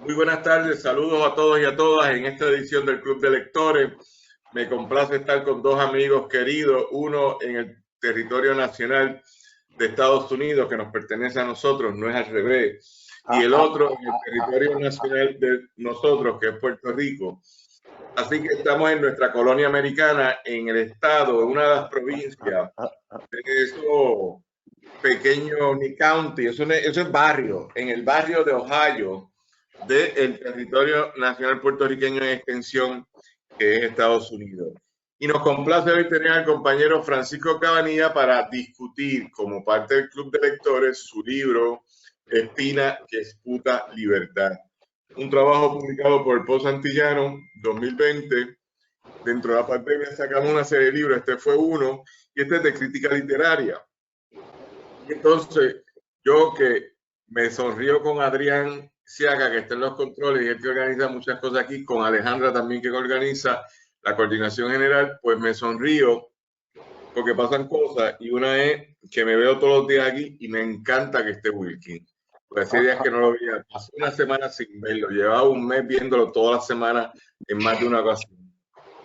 Muy buenas tardes, saludos a todos y a todas en esta edición del Club de Lectores. Me complace estar con dos amigos queridos, uno en el territorio nacional de Estados Unidos que nos pertenece a nosotros, no es al revés, y el otro en el territorio nacional de nosotros, que es Puerto Rico. Así que estamos en nuestra colonia americana, en el estado, en una de las provincias de eso pequeño ni county, eso es barrio, en el barrio de Ohio, del territorio nacional puertorriqueño en extensión, que es Estados Unidos. Y nos complace hoy tener al compañero Francisco Cabanilla para discutir, como parte del Club de Lectores, su libro Espina que esputa libertad. Un trabajo publicado por el Post Antillano 2020. Dentro de la pandemia sacamos una serie de libros, este fue uno, y este es de crítica literaria. Y entonces, yo que me sonrío con Adrián Siaga, que está en los controles y él que organiza muchas cosas aquí, con Alejandra también que organiza la coordinación general, pues me sonrío porque pasan cosas y una es que me veo todos los días aquí y me encanta que esté Wilkin. Pues hace días que no lo veía, pasé una semana sin verlo, llevaba un mes viéndolo todas las semanas en más de una ocasión.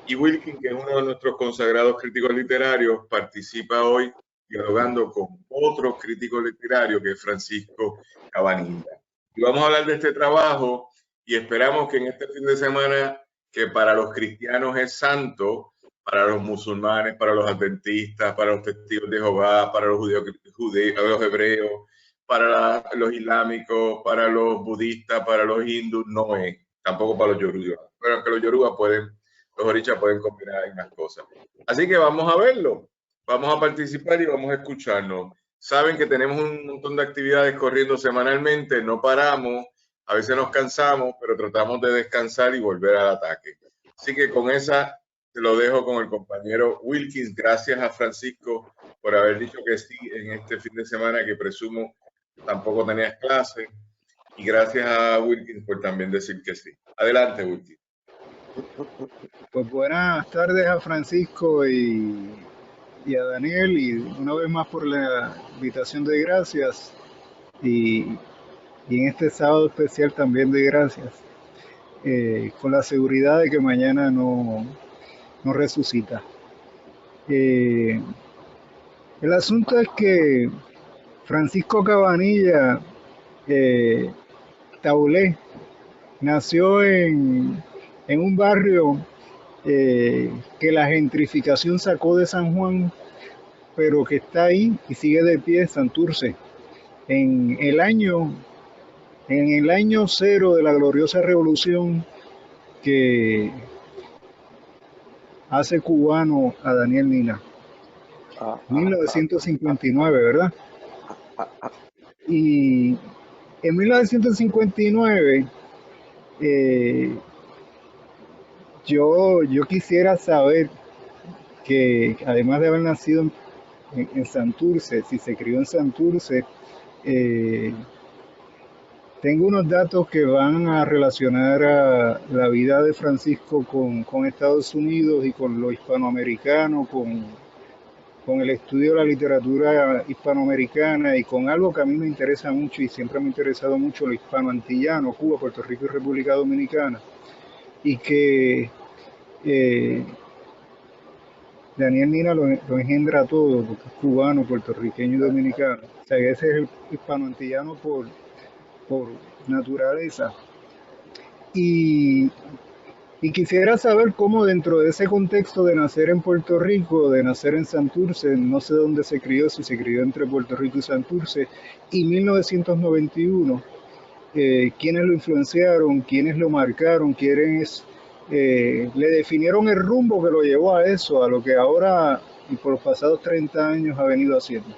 Y Wilkin, que es uno de nuestros consagrados críticos literarios, participa hoy dialogando con otro crítico literario que es Francisco Cabanilla. Y vamos a hablar de este trabajo y esperamos que en este fin de semana, que para los cristianos es santo, para los musulmanes, para los adventistas, para los testigos de Jehová, para los los hebreos, para los islámicos, para los budistas, para los hindúes, no es, tampoco para los yoruba. Pero que los yoruba los orichas pueden combinar algunas cosas. Así que vamos a verlo, vamos a participar y vamos a escucharnos. Saben que tenemos un montón de actividades corriendo semanalmente, no paramos, a veces nos cansamos, pero tratamos de descansar y volver al ataque. Así que con esa te lo dejo con el compañero Wilkins. Gracias a Francisco por haber dicho que sí en este fin de semana, que presumo tampoco tenías clase. Y gracias a Wilkins por también decir que sí. Adelante, Wilkins. Pues buenas tardes a Francisco y a Daniel, y una vez más por la invitación de gracias, y, y en este sábado especial también de gracias, con la seguridad de que mañana no resucita. Eh, el asunto es que Francisco Cabanilla Taulé nació en un barrio que la gentrificación sacó de San Juan, pero que está ahí y sigue de pie, Santurce. En el año, en el año cero de la gloriosa revolución que hace cubano a Daniel Nina, 1959, ¿verdad? Y en 1959 eh, yo quisiera saber que, además de haber nacido en Santurce, si se crió en Santurce, eh, tengo unos datos que van a relacionar a la vida de Francisco con Estados Unidos y con lo hispanoamericano, con el estudio de la literatura hispanoamericana y con algo que a mí me interesa mucho y siempre me ha interesado mucho, lo hispanoantillano, Cuba, Puerto Rico y República Dominicana, y que eh, Daniel Nina lo engendra todo, porque es cubano, puertorriqueño y dominicano. O sea, ese es el hispanoantillano por naturaleza. Y, y quisiera saber cómo dentro de ese contexto de nacer en Puerto Rico, de nacer en Santurce, no sé dónde se crió, si se crió entre Puerto Rico y Santurce, y 1991, quiénes lo influenciaron, quiénes lo marcaron, quiénes le definieron el rumbo que lo llevó a eso, a lo que ahora y por los pasados 30 años ha venido haciendo.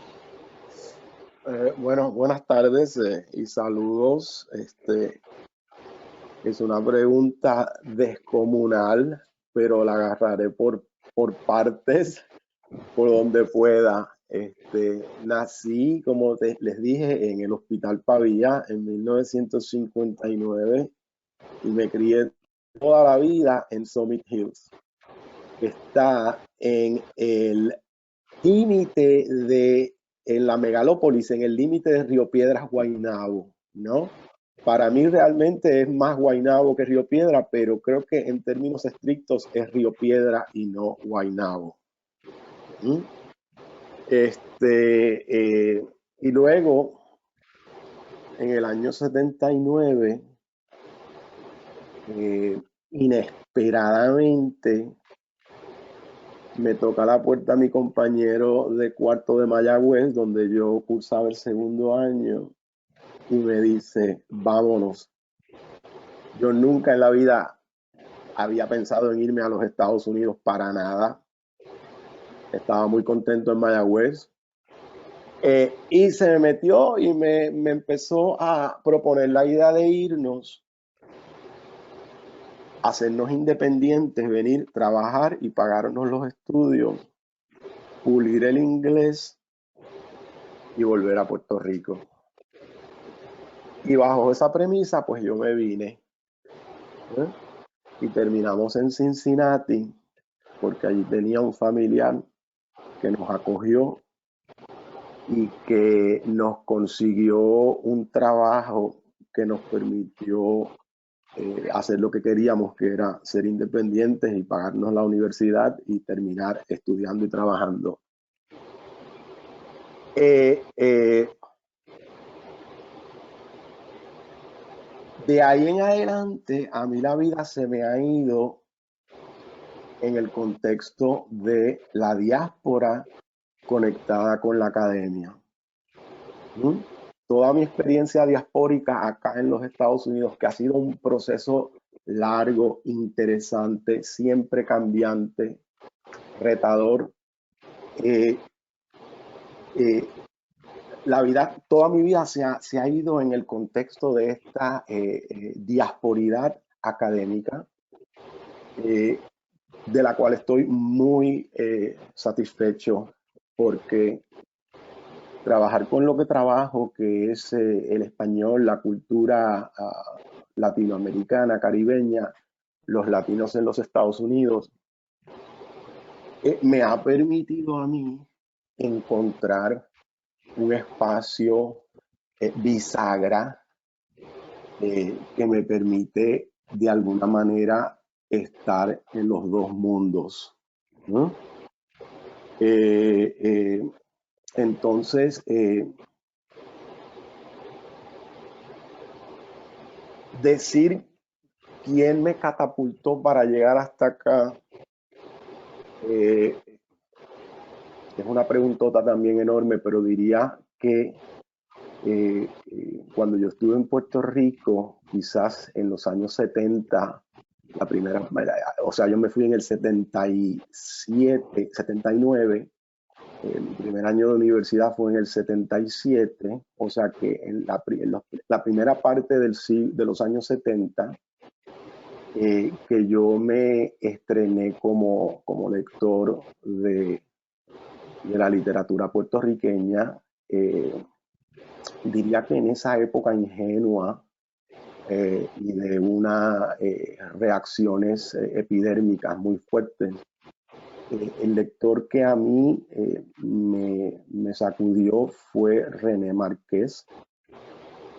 Bueno, buenas tardes y saludos. Es una pregunta descomunal, pero la agarraré por partes, por donde pueda. Nací, como les dije, en el Hospital Pavía en 1959 y me crié toda la vida en Summit Hills, que está en el límite en la megalópolis, en el límite de Río Piedras, Guaynabo, ¿no? Para mí realmente es más Guaynabo que Río Piedra, pero creo que en términos estrictos es Río Piedra y no Guaynabo. ¿Mm? Y luego, en el año 79, inesperadamente me toca la puerta mi compañero de cuarto de Mayagüez, donde yo cursaba el segundo año, y me dice, vámonos. Yo nunca en la vida había pensado en irme a los Estados Unidos para nada. Estaba muy contento en Mayagüez. Y se me metió y me empezó a proponer la idea de irnos, hacernos independientes, venir, trabajar y pagarnos los estudios, pulir el inglés y volver a Puerto Rico. Y bajo esa premisa, pues yo me vine. Y terminamos en Cincinnati, porque allí tenía un familiar que nos acogió y que nos consiguió un trabajo que nos permitió hacer lo que queríamos, que era ser independientes y pagarnos la universidad y terminar estudiando y trabajando. De ahí en adelante, a mí la vida se me ha ido en el contexto de la diáspora conectada con la academia. Toda mi experiencia diaspórica acá en los Estados Unidos, que ha sido un proceso largo, interesante, siempre cambiante, retador. Toda mi vida se ha ido en el contexto de esta diasporidad académica, de la cual estoy muy satisfecho, porque trabajar con lo que trabajo, que es el español, la cultura latinoamericana, caribeña, los latinos en los Estados Unidos, me ha permitido a mí encontrar un espacio bisagra que me permite de alguna manera estar en los dos mundos, ¿no? Entonces, decir quién me catapultó para llegar hasta acá es una preguntota también enorme, pero diría que cuando yo estuve en Puerto Rico, quizás en los años 70, yo me fui en el 77, 79, mi primer año de universidad fue en el 77, o sea que en la primera parte de los años 70, que yo me estrené como lector de la literatura puertorriqueña, diría que en esa época ingenua y de unas reacciones epidérmicas muy fuertes, el lector que a mí me sacudió fue René Márquez,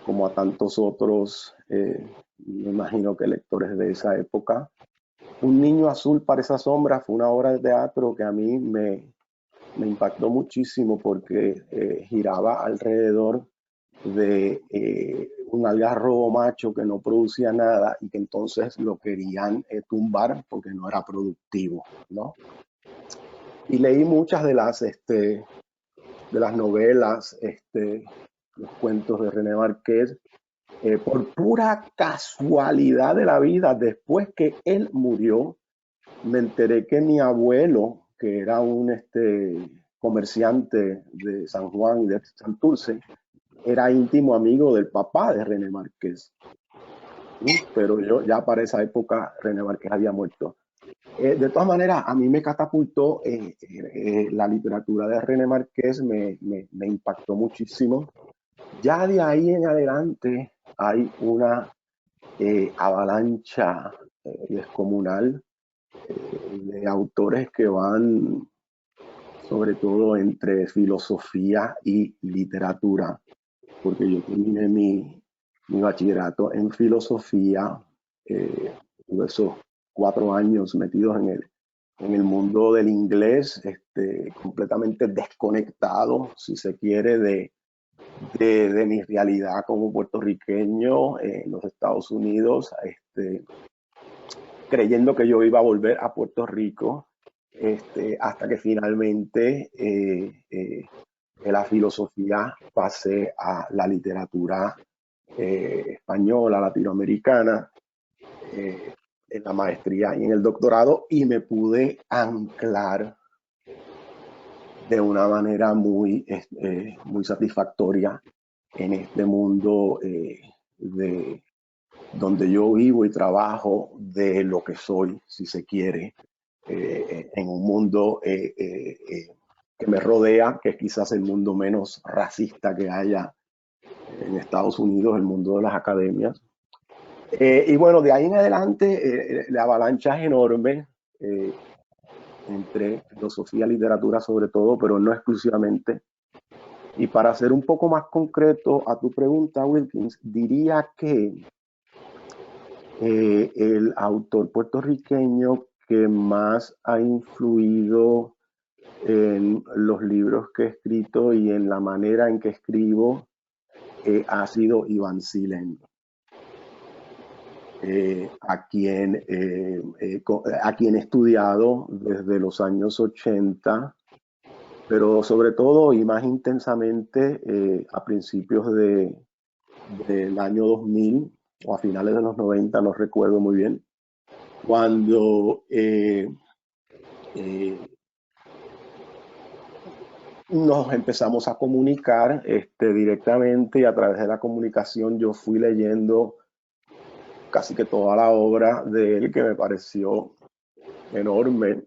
como a tantos otros, me imagino que lectores de esa época. Un niño azul para esa sombra fue una obra de teatro que a mí me impactó muchísimo, porque giraba alrededor de un algarrobo macho que no producía nada y que entonces lo querían tumbar porque no era productivo, ¿no? Y leí muchas de las novelas, los cuentos de René Márquez, por pura casualidad de la vida. Después que él murió, me enteré que mi abuelo, que era un comerciante de San Juan y de Santurce, era íntimo amigo del papá de René Márquez. Pero yo ya para esa época René Márquez había muerto. De todas maneras, a mí me catapultó la literatura de René Márquez, me impactó muchísimo. Ya de ahí en adelante hay una avalancha descomunal de autores que van sobre todo entre filosofía y literatura, porque yo terminé mi mi bachillerato en filosofía. Tuve esos 4 años metidos en el mundo del inglés, completamente desconectado, si se quiere, de mi realidad como puertorriqueño en los Estados Unidos, creyendo que yo iba a volver a Puerto Rico, hasta que finalmente de la filosofía pasé a la literatura española, latinoamericana, en la maestría y en el doctorado, y me pude anclar de una manera muy satisfactoria en este mundo de donde yo vivo y trabajo, de lo que soy, si se quiere, en un mundo que me rodea, que es quizás el mundo menos racista que haya en Estados Unidos, el mundo de las academias. Y bueno, de ahí en adelante la avalancha es enorme, entre filosofía y literatura sobre todo, pero no exclusivamente. Y para ser un poco más concreto a tu pregunta, Wilkins, diría que el autor puertorriqueño que más ha influido en los libros que he escrito y en la manera en que escribo ha sido Iván Silén, a quien he estudiado desde los años 80, pero sobre todo y más intensamente a principios del año 2000 o a finales de los 90, no recuerdo muy bien, cuando nos empezamos a comunicar directamente, y a través de la comunicación yo fui leyendo casi que toda la obra de él, que me pareció enorme.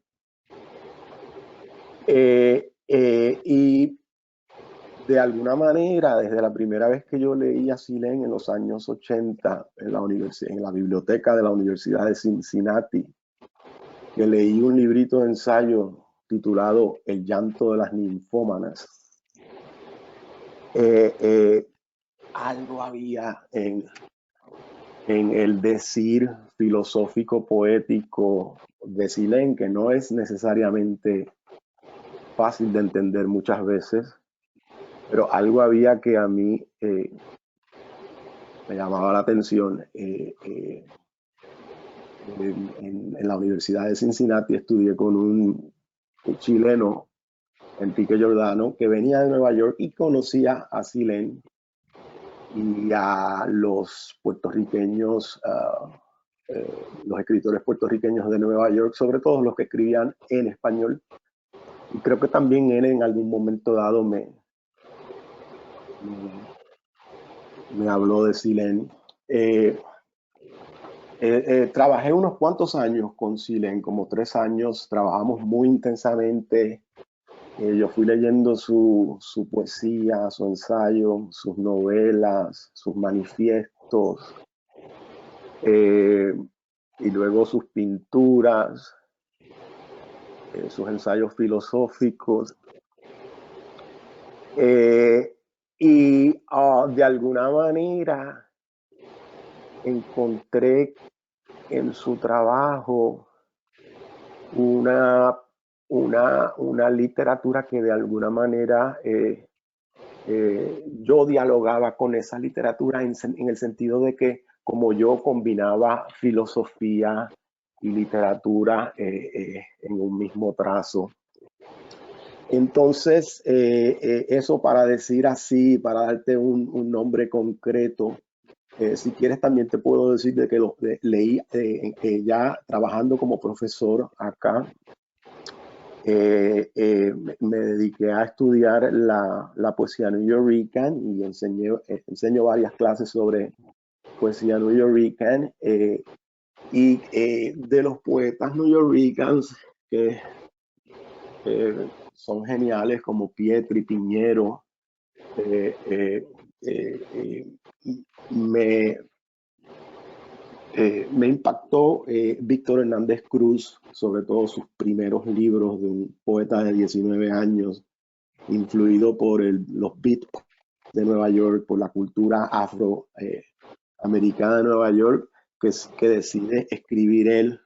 Y de alguna manera, desde la primera vez que yo leí a Silén en los años 80 en la biblioteca de la Universidad de Cincinnati, que leí un librito de ensayo titulado El llanto de las ninfómanas, algo había en el decir filosófico poético de Silén, que no es necesariamente fácil de entender muchas veces, pero algo había que a mí me llamaba la atención. En la Universidad de Cincinnati estudié con un chileno, Enrique Giordano, que venía de Nueva York y conocía a Silén y a los puertorriqueños, los escritores puertorriqueños de Nueva York, sobre todo los que escribían en español. Y creo que también él en algún momento dado me habló de Silén. Trabajé unos cuantos años con Silén, como 3 años, trabajamos muy intensamente. Yo fui leyendo su poesía, su ensayo, sus novelas, sus manifiestos, y luego sus pinturas, sus ensayos filosóficos. Y de alguna manera encontré en su trabajo una literatura que de alguna manera yo dialogaba con esa literatura en el sentido de que como yo combinaba filosofía y literatura en un mismo trazo. Entonces, eso para decir así, para darte un nombre concreto. Si quieres también te puedo decir de que leí ya trabajando como profesor acá. Me dediqué a estudiar la poesía nuyorican y enseño varias clases sobre poesía nuyorican, y de los poetas nuyoricans que son geniales, como Pietri, Piñero, me impactó Víctor Hernández Cruz, sobre todo sus primeros libros, de un poeta de 19 años, influido por los beats de Nueva York, por la cultura afro americana de Nueva York, que decide escribir él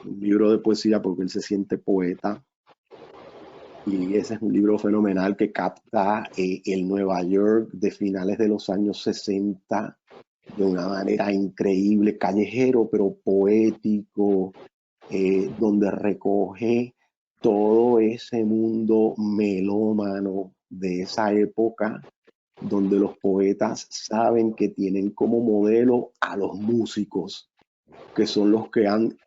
un libro de poesía porque él se siente poeta. Y ese es un libro fenomenal que capta el Nueva York de finales de los años 60 de una manera increíble, callejero, pero poético, donde recoge todo ese mundo melómano de esa época, donde los poetas saben que tienen como modelo a los músicos, que son los que han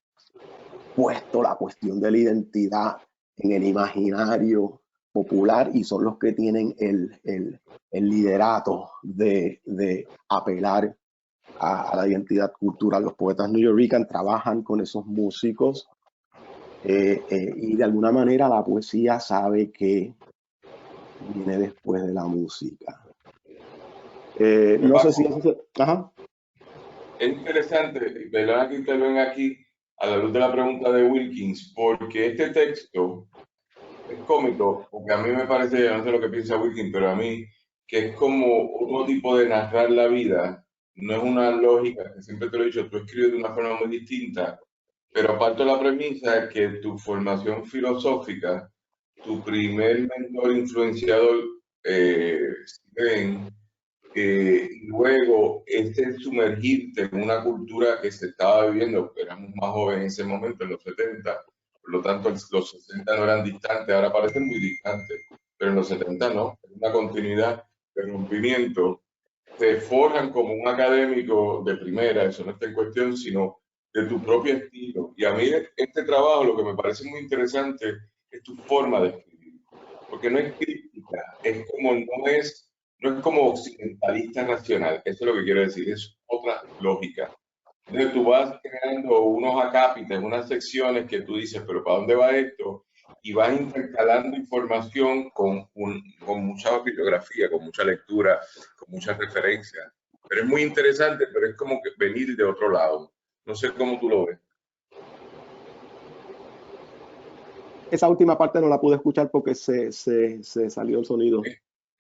puesto la cuestión de la identidad en el imaginario popular y son los que tienen el liderato de apelar a la identidad cultural. Los poetas nuyorican trabajan con esos músicos y de alguna manera la poesía sabe que viene después de la música. No sé si eso Ajá. Es interesante, ¿verdad? Que intervenga aquí a la luz de la pregunta de Wilkins, porque este texto es cómico, porque a mí me parece, yo no sé lo que piensa Wilkins, pero a mí, que es como otro tipo de narrar la vida, no es una lógica, que siempre te lo he dicho, tú escribes de una forma muy distinta, pero aparte de la premisa es que tu formación filosófica, tu primer mentor influenciador, Steven, y luego sumergirte en una cultura que se estaba viviendo, éramos más jóvenes en ese momento, en los 70, por lo tanto los 60 no eran distantes, ahora parecen muy distantes, pero en los 70 no, es una continuidad de rompimiento, te forjan como un académico de primera, eso no está en cuestión, sino de tu propio estilo. Y a mí este trabajo lo que me parece muy interesante es tu forma de escribir, porque no es crítica, es como no es como occidentalista racional, eso es lo que quiero decir, es otra lógica. Entonces tú vas creando unos acápites, unas secciones que tú dices, pero ¿para dónde va esto? Y vas intercalando información con mucha bibliografía, con mucha lectura, con muchas referencias. Pero es muy interesante, pero es como que venir de otro lado. No sé cómo tú lo ves. Esa última parte no la pude escuchar porque se salió el sonido.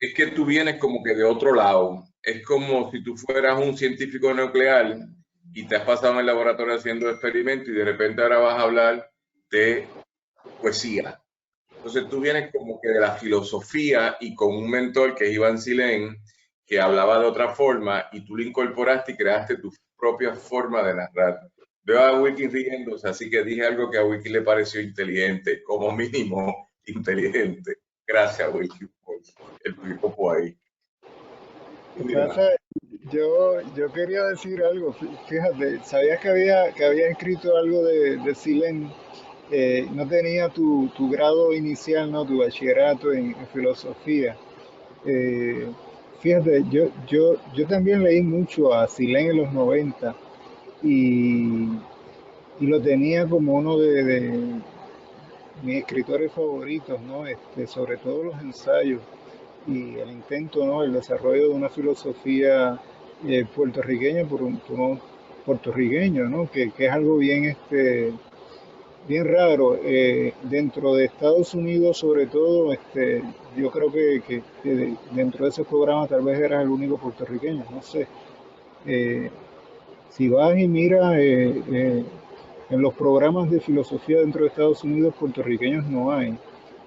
Es que tú vienes como que de otro lado. Es como si tú fueras un científico nuclear y te has pasado en el laboratorio haciendo experimentos y de repente ahora vas a hablar de poesía. Entonces tú vienes como que de la filosofía y con un mentor que es Iván Silén, que hablaba de otra forma y tú lo incorporaste y creaste tu propia forma de narrar. Veo a Wilkins riéndose, así que dije algo que a Wilkins le pareció inteligente, como mínimo inteligente. Gracias, Wilkins, por el piropo ahí. Yo quería decir algo, fíjate, ¿sabías que había escrito algo de Silén? No tenía tu grado inicial, ¿no? Tu bachillerato en filosofía. Eh, Fíjate, yo también leí mucho a Silén en los 90 y, y lo tenía como uno de mis escritores favoritos, ¿no? Sobre todo los ensayos y el intento, ¿no? El desarrollo de una filosofía puertorriqueña por unos puertorriqueños, ¿no? Que es algo bien, bien raro. Dentro de Estados Unidos, sobre todo, yo creo que dentro de ese programa tal vez eras el único puertorriqueño, no sé. Eh, si vas y miras en los programas de filosofía dentro de Estados Unidos, puertorriqueños no hay.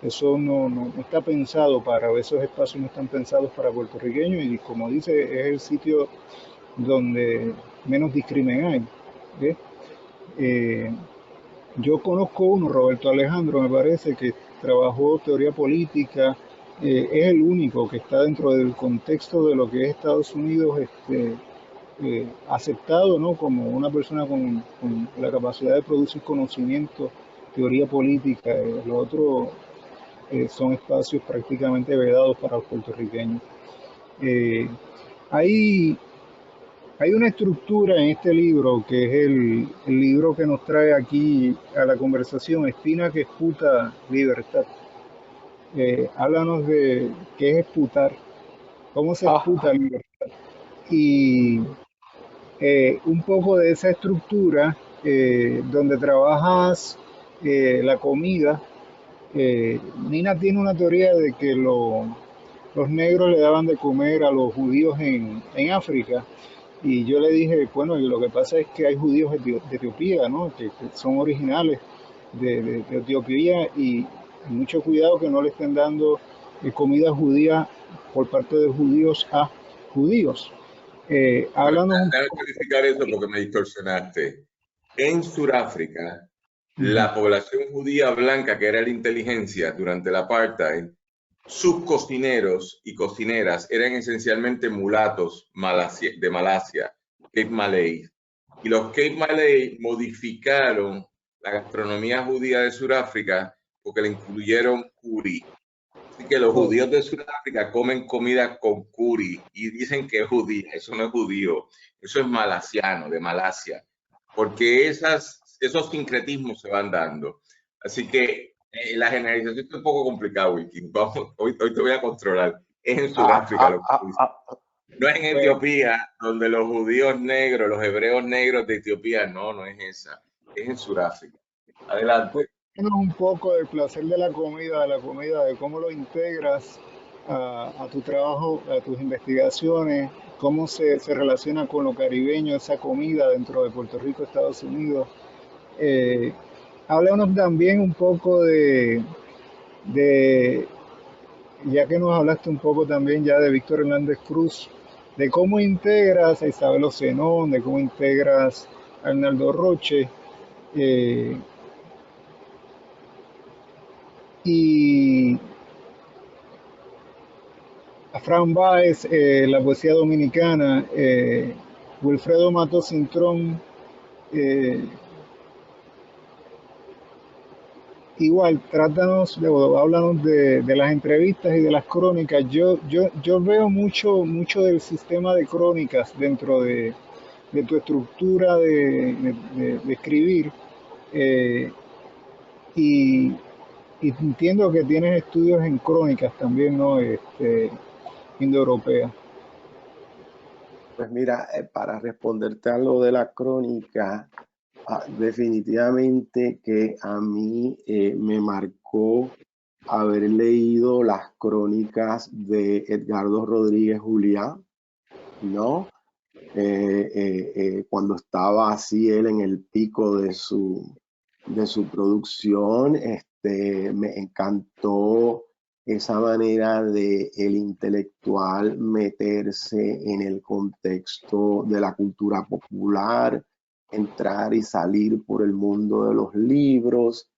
Eso no está pensado esos espacios no están pensados para puertorriqueños y como dice, es el sitio donde menos discrimen hay. ¿Ves? Yo conozco uno, Roberto Alejandro, me parece, que trabajó teoría política, es el único que está dentro del contexto de lo que es Estados Unidos, aceptado, ¿no? Como una persona con la capacidad de producir conocimiento, teoría política. Los otros son espacios prácticamente vedados para los puertorriqueños. Eh, hay, Hay una estructura en este libro, que es el libro que nos trae aquí a la conversación, Espina que esputa libertad. Háblanos de qué es esputar, cómo se esputa libertad. Y un poco de esa estructura donde trabajas la comida. Nina tiene una teoría de que los negros le daban de comer a los judíos en África Y yo le dije, bueno, lo que pasa es que hay judíos de Etiopía, ¿no? Que son originales de Etiopía y mucho cuidado que no le estén dando comida judía por parte de judíos a judíos. Bueno, Háblanos un déjame poco. clarificar eso porque me distorsionaste. En Sudáfrica, Ujú. la población judía blanca, que era la inteligencia durante el apartheid, sus cocineros y cocineras eran esencialmente mulatos de Malasia, Cape Malay. Y los Cape Malay modificaron la gastronomía judía de Sudáfrica porque le incluyeron curry. Así que los Oh, judíos de Sudáfrica comen comida con curry y dicen que es judía. Eso no es judío, eso es malasiano, de Malasia, porque esos sincretismos se van dando. Así que la generalización es un poco complicada, Wilkin. Hoy te voy a controlar. Es en Ah, Sudáfrica ah, lo que ah, dice. ah, No es en pues, Etiopía, donde los judíos negros, los hebreos negros de Etiopía, no es esa. Es en Sudáfrica. pues, Adelante. háblanos un poco del placer de la comida, de cómo lo integras a tu trabajo, a tus investigaciones, cómo se relaciona con lo caribeño, esa comida dentro de Puerto Rico, Estados Unidos. Eh, Háblanos también un poco de, ya que nos hablaste un poco también ya de Víctor Hernández Cruz, de cómo integras a Isabel Ocenón, de cómo integras a Arnaldo Roche, eh, y a Fran Báez, la poesía dominicana, Wilfredo Mato Cintrón, eh, igual, háblanos de las entrevistas y de las crónicas. Yo veo mucho del sistema de crónicas dentro de tu estructura de escribir, eh, y, y entiendo que tienes estudios en crónicas también, ¿no? Indoeuropea. pues mira, para responderte a lo de la crónica, definitivamente que a mí me marcó haber leído las crónicas de Edgardo Rodríguez Juliá, ¿no? Cuando estaba así él en el pico de su producción, me encantó esa manera de el intelectual meterse en el contexto de la cultura popular, entrar y salir por el mundo de los libros,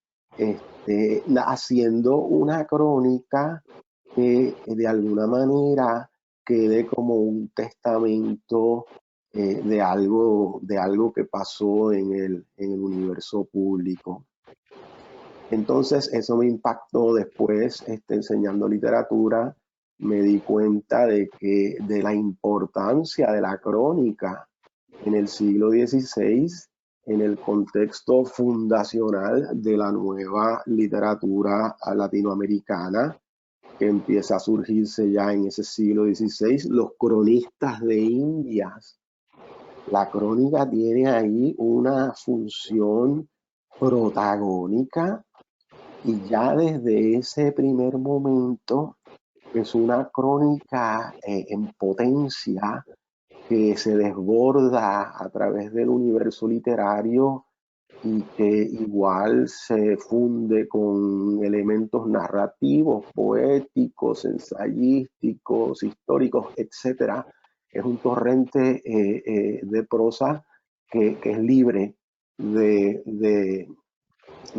haciendo una crónica que de alguna manera quede como un testamento de algo que pasó en el universo público. Entonces eso me impactó después, enseñando literatura, me di cuenta de la importancia de la crónica en el siglo XVI, en el contexto fundacional de la nueva literatura latinoamericana, que empieza a surgirse ya en ese siglo XVI, los cronistas de Indias. La crónica tiene ahí una función protagónica y ya desde ese primer momento es una crónica en potencia que se desborda a través del universo literario y que igual se funde con elementos narrativos, poéticos, ensayísticos, históricos, etc. Es un torrente de prosa que es libre de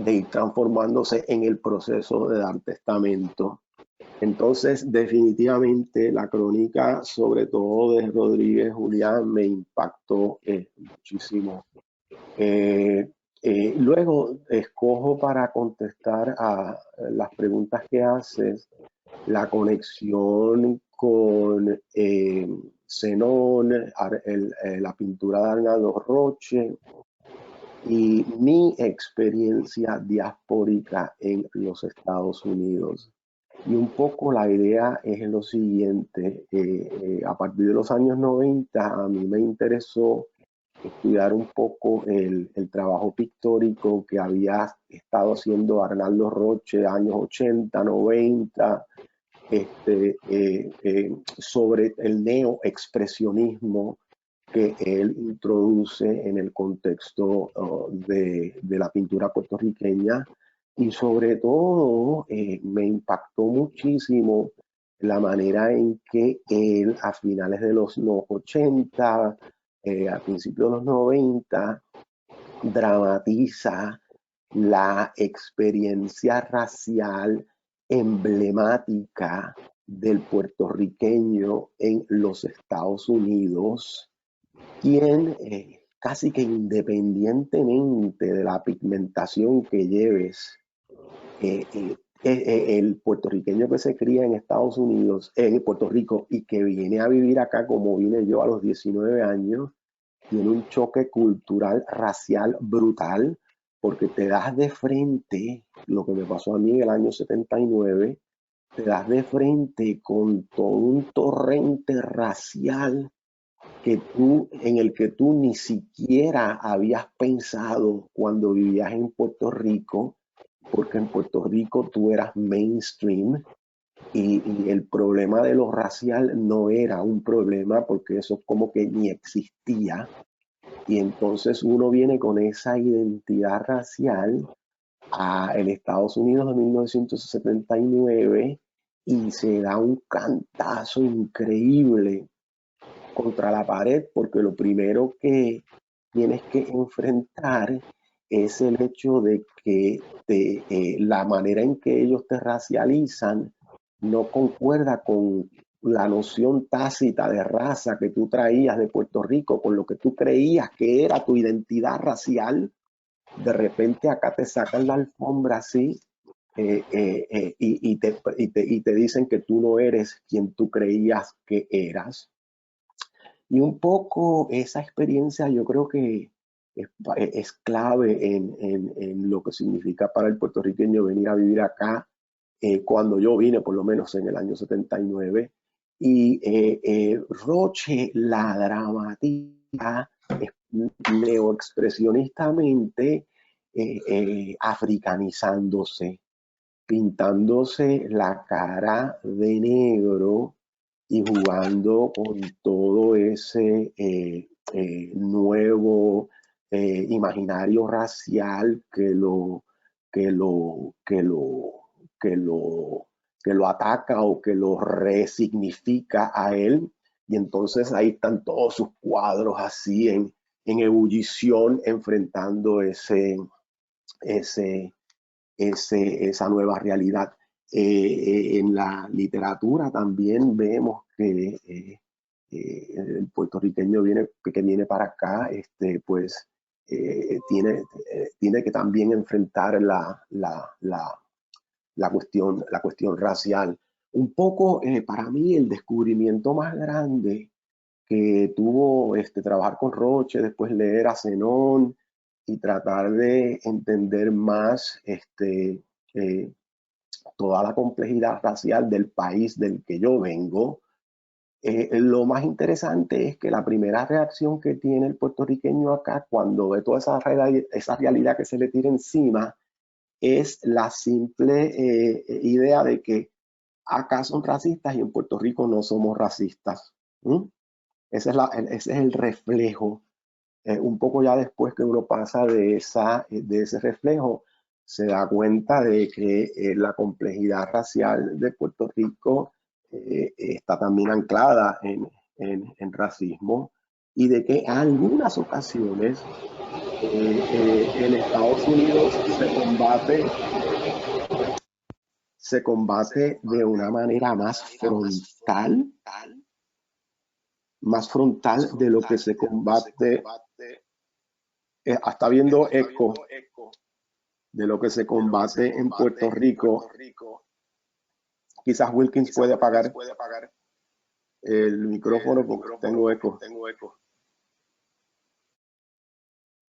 ir transformándose en el proceso de dar testamento. Entonces, definitivamente la crónica, sobre todo de Rodríguez Julián, me impactó muchísimo. Luego, escojo para contestar a las preguntas que haces la conexión con Zenón, la pintura de Arnaldo Roche y mi experiencia diaspórica en los Estados Unidos. Y un poco la idea es lo siguiente, a partir de los años 90 a mí me interesó estudiar un poco el trabajo pictórico que había estado haciendo Arnaldo Roche años 80, 90, sobre el neoexpresionismo que él introduce en el contexto de la pintura puertorriqueña, y sobre todo me impactó muchísimo la manera en que él a finales de los 80, a principios de los 90, dramatiza la experiencia racial emblemática del puertorriqueño en los Estados Unidos, quien casi que independientemente de la pigmentación que lleves, el puertorriqueño que se cría en Estados Unidos, en Puerto Rico, y que viene a vivir acá como vine yo a los 19 años, tiene un choque cultural, racial brutal, porque te das de frente, lo que me pasó a mí en el año 79, te das de frente con todo un torrente racial en el que tú ni siquiera habías pensado cuando vivías en Puerto Rico, porque en Puerto Rico tú eras mainstream y el problema de lo racial no era un problema porque eso como que ni existía. Y entonces uno viene con esa identidad racial a el Estados Unidos de 1979 y se da un cantazo increíble contra la pared, porque lo primero que tienes que enfrentar es el hecho de que la manera en que ellos te racializan no concuerda con la noción tácita de raza que tú traías de Puerto Rico, con lo que tú creías que era tu identidad racial. De repente acá te sacan la alfombra así y te dicen que tú no eres quien tú creías que eras. Y un poco esa experiencia yo creo que es clave en lo que significa para el puertorriqueño venir a vivir acá, cuando yo vine por lo menos en el año 79. Y Roche la dramatiza neoexpresionistamente, africanizándose, pintándose la cara de negro y jugando con todo ese nuevo imaginario racial que lo ataca o que lo resignifica a él. Y entonces ahí están todos sus cuadros así en ebullición, enfrentando esa nueva realidad. En la literatura también vemos que el puertorriqueño que viene para acá, pues tiene que también enfrentar la cuestión racial. Un poco, para mí, el descubrimiento más grande que tuvo trabajar con Roche, después leer a Zenón y tratar de entender más toda la complejidad racial del país del que yo vengo. Lo más interesante es que la primera reacción que tiene el puertorriqueño acá cuando ve toda esa realidad que se le tira encima es la simple idea de que acá son racistas y en Puerto Rico no somos racistas. Ese es el reflejo. Un poco ya después que uno pasa de ese reflejo, se da cuenta de que la complejidad racial de Puerto Rico está también anclada en racismo, y de que en algunas ocasiones en Estados Unidos se combate de una manera más frontal de lo que se combate. Está viendo eco de lo que se combate en Puerto Rico. Quizás Wilkins puede apagar el micrófono porque tengo eco.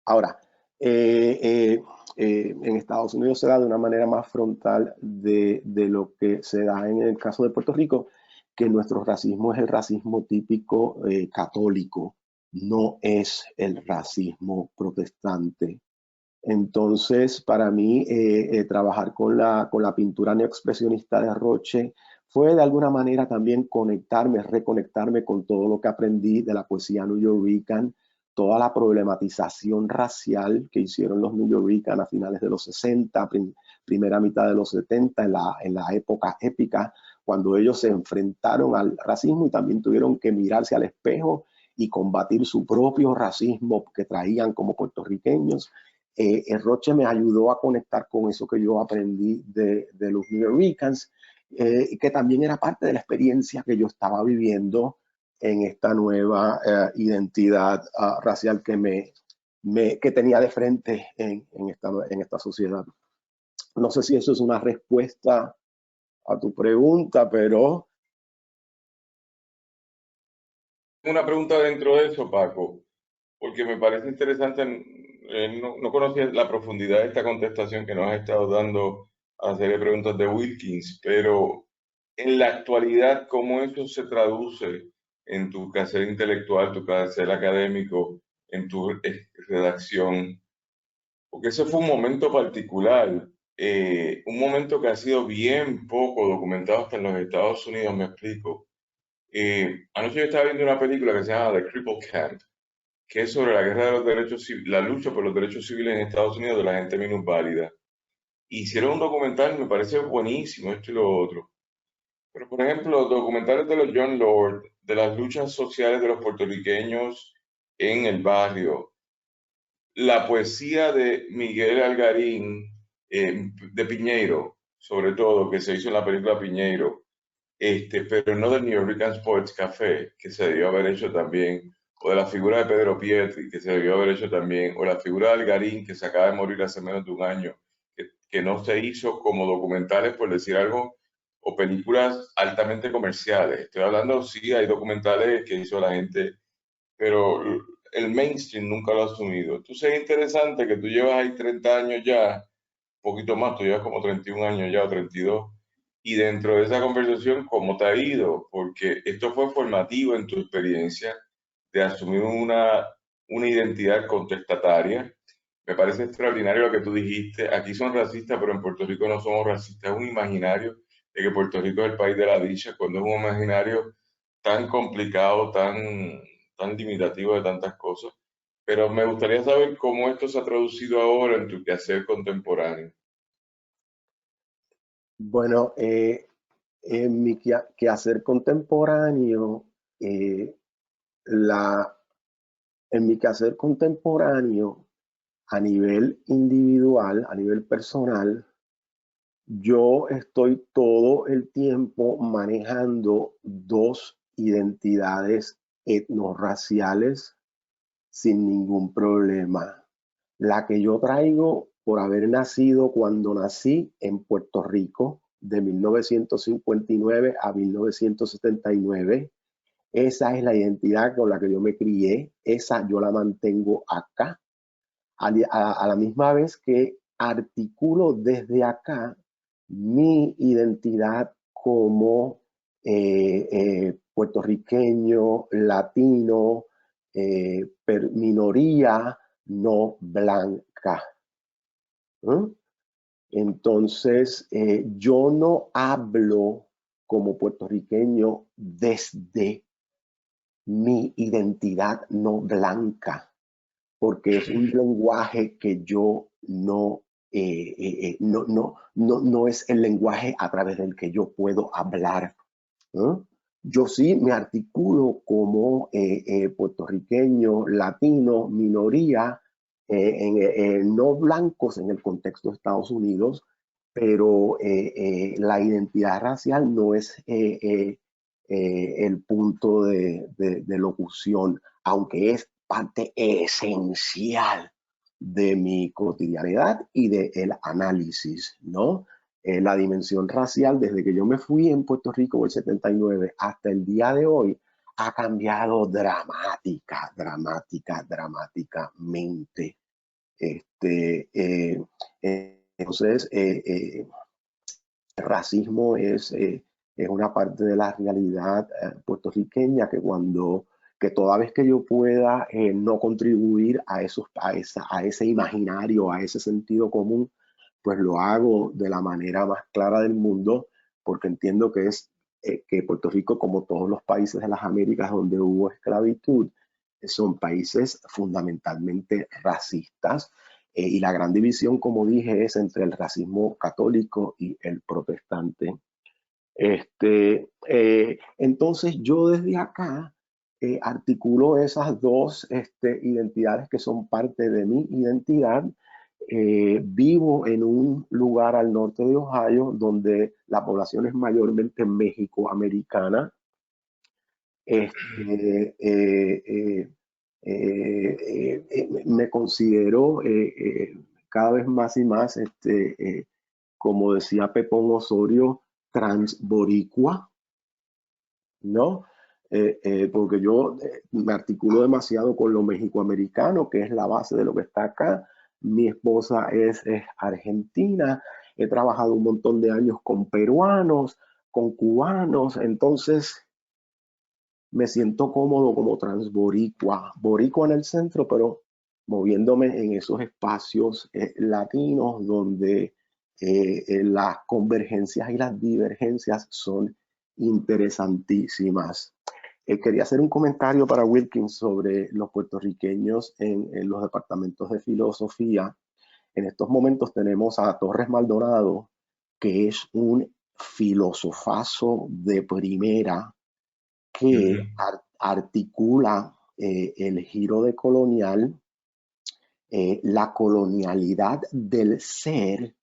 Ahora, en Estados Unidos se da de una manera más frontal de lo que se da en el caso de Puerto Rico, que nuestro racismo es el racismo típico católico, no es el racismo protestante. Entonces, para mí, trabajar con la pintura neoexpresionista de Roche fue de alguna manera también reconectarme con todo lo que aprendí de la poesía nuyorican, toda la problematización racial que hicieron los nuyorican a finales de los 60, primera mitad de los 70, en la época épica, cuando ellos se enfrentaron al racismo y también tuvieron que mirarse al espejo y combatir su propio racismo que traían como puertorriqueños. Roche me ayudó a conectar con eso que yo aprendí de los nuyoricans, que también era parte de la experiencia que yo estaba viviendo en esta nueva identidad racial que tenía de frente en esta sociedad. No sé si eso es una respuesta a tu pregunta, pero... Una pregunta dentro de eso, Paco, porque me parece interesante, no conocía la profundidad de esta contestación que nos has estado dando a la serie de preguntas de Wilkins, pero en la actualidad, ¿cómo eso se traduce en tu quehacer intelectual, tu quehacer académico, en tu redacción? Porque ese fue un momento particular, un momento que ha sido bien poco documentado hasta en los Estados Unidos, me explico. Anoche yo estaba viendo una película que se llama The Cripple Camp, que es sobre la guerra de los derechos civiles, la lucha por los derechos civiles en Estados Unidos de la gente minusválida. Hicieron un documental, me parece buenísimo, esto y lo otro. Pero, por ejemplo, los documentales de los John Lord, de las luchas sociales de los puertorriqueños en el barrio, la poesía de Miguel Algarín, de Piñeiro, sobre todo, que se hizo en la película Piñeiro, pero no del New York Poets Café, que se debió haber hecho también, o de la figura de Pedro Pietri, que se debió haber hecho también, o la figura de Algarín, que se acaba de morir hace menos de un año, que no se hizo como documentales, por decir algo, o películas altamente comerciales. Estoy hablando, sí, hay documentales que hizo la gente, pero el mainstream nunca lo ha asumido. Entonces es interesante que tú llevas ahí 30 años ya, un poquito más, tú llevas como 31 años ya o 32, y dentro de esa conversación, ¿cómo te ha ido? Porque esto fue formativo en tu experiencia de asumir una identidad contestataria. Me parece extraordinario lo que tú dijiste. Aquí son racistas, pero en Puerto Rico no somos racistas. Es un imaginario de que Puerto Rico es el país de la dicha, cuando es un imaginario tan complicado, tan limitativo de tantas cosas. Pero me gustaría saber cómo esto se ha traducido ahora en tu quehacer contemporáneo. Bueno, en mi quehacer contemporáneo, en mi quehacer contemporáneo, a nivel individual, a nivel personal, yo estoy todo el tiempo manejando dos identidades etnorraciales sin ningún problema. La que yo traigo por haber nacido cuando nací en Puerto Rico, de 1959 a 1979. Esa es la identidad con la que yo me crié, esa yo la mantengo acá, a la misma vez que articulo desde acá mi identidad como puertorriqueño, latino, minoría no blanca. Entonces, yo no hablo como puertorriqueño desde mi identidad no blanca, porque es un lenguaje que yo no es el lenguaje a través del que yo puedo hablar. Yo sí me articulo como puertorriqueño, latino, minoría, no blancos en el contexto de Estados Unidos, pero la identidad racial no es el punto de locución, aunque es parte esencial de mi cotidianidad y del análisis, ¿no? La dimensión racial, desde que yo me fui en Puerto Rico en el 79 hasta el día de hoy, ha cambiado dramáticamente. Entonces, el racismo es una parte de la realidad puertorriqueña que toda vez que yo pueda no contribuir a ese imaginario, a ese sentido común, pues lo hago de la manera más clara del mundo, porque entiendo que es que Puerto Rico, como todos los países de las Américas donde hubo esclavitud, son países fundamentalmente racistas, y la gran división, como dije, es entre el racismo católico y el protestante. Entonces yo desde acá articulo esas dos identidades que son parte de mi identidad. Vivo en un lugar al norte de Ohio donde la población es mayormente mexicoamericana. Me considero cada vez más y más, como decía Pepón Osorio, transboricua, ¿no? Porque yo me articulo demasiado con lo mexicoamericano, que es la base de lo que está acá. Mi esposa es argentina, he trabajado un montón de años con peruanos, con cubanos, entonces me siento cómodo como transboricua, boricua en el centro, pero moviéndome en esos espacios latinos donde las convergencias y las divergencias son interesantísimas. Quería hacer un comentario para Wilkins sobre los puertorriqueños en los departamentos de filosofía. En estos momentos tenemos a Torres Maldonado, que es un filosofazo de primera, que articula el giro de colonial, la colonialidad del ser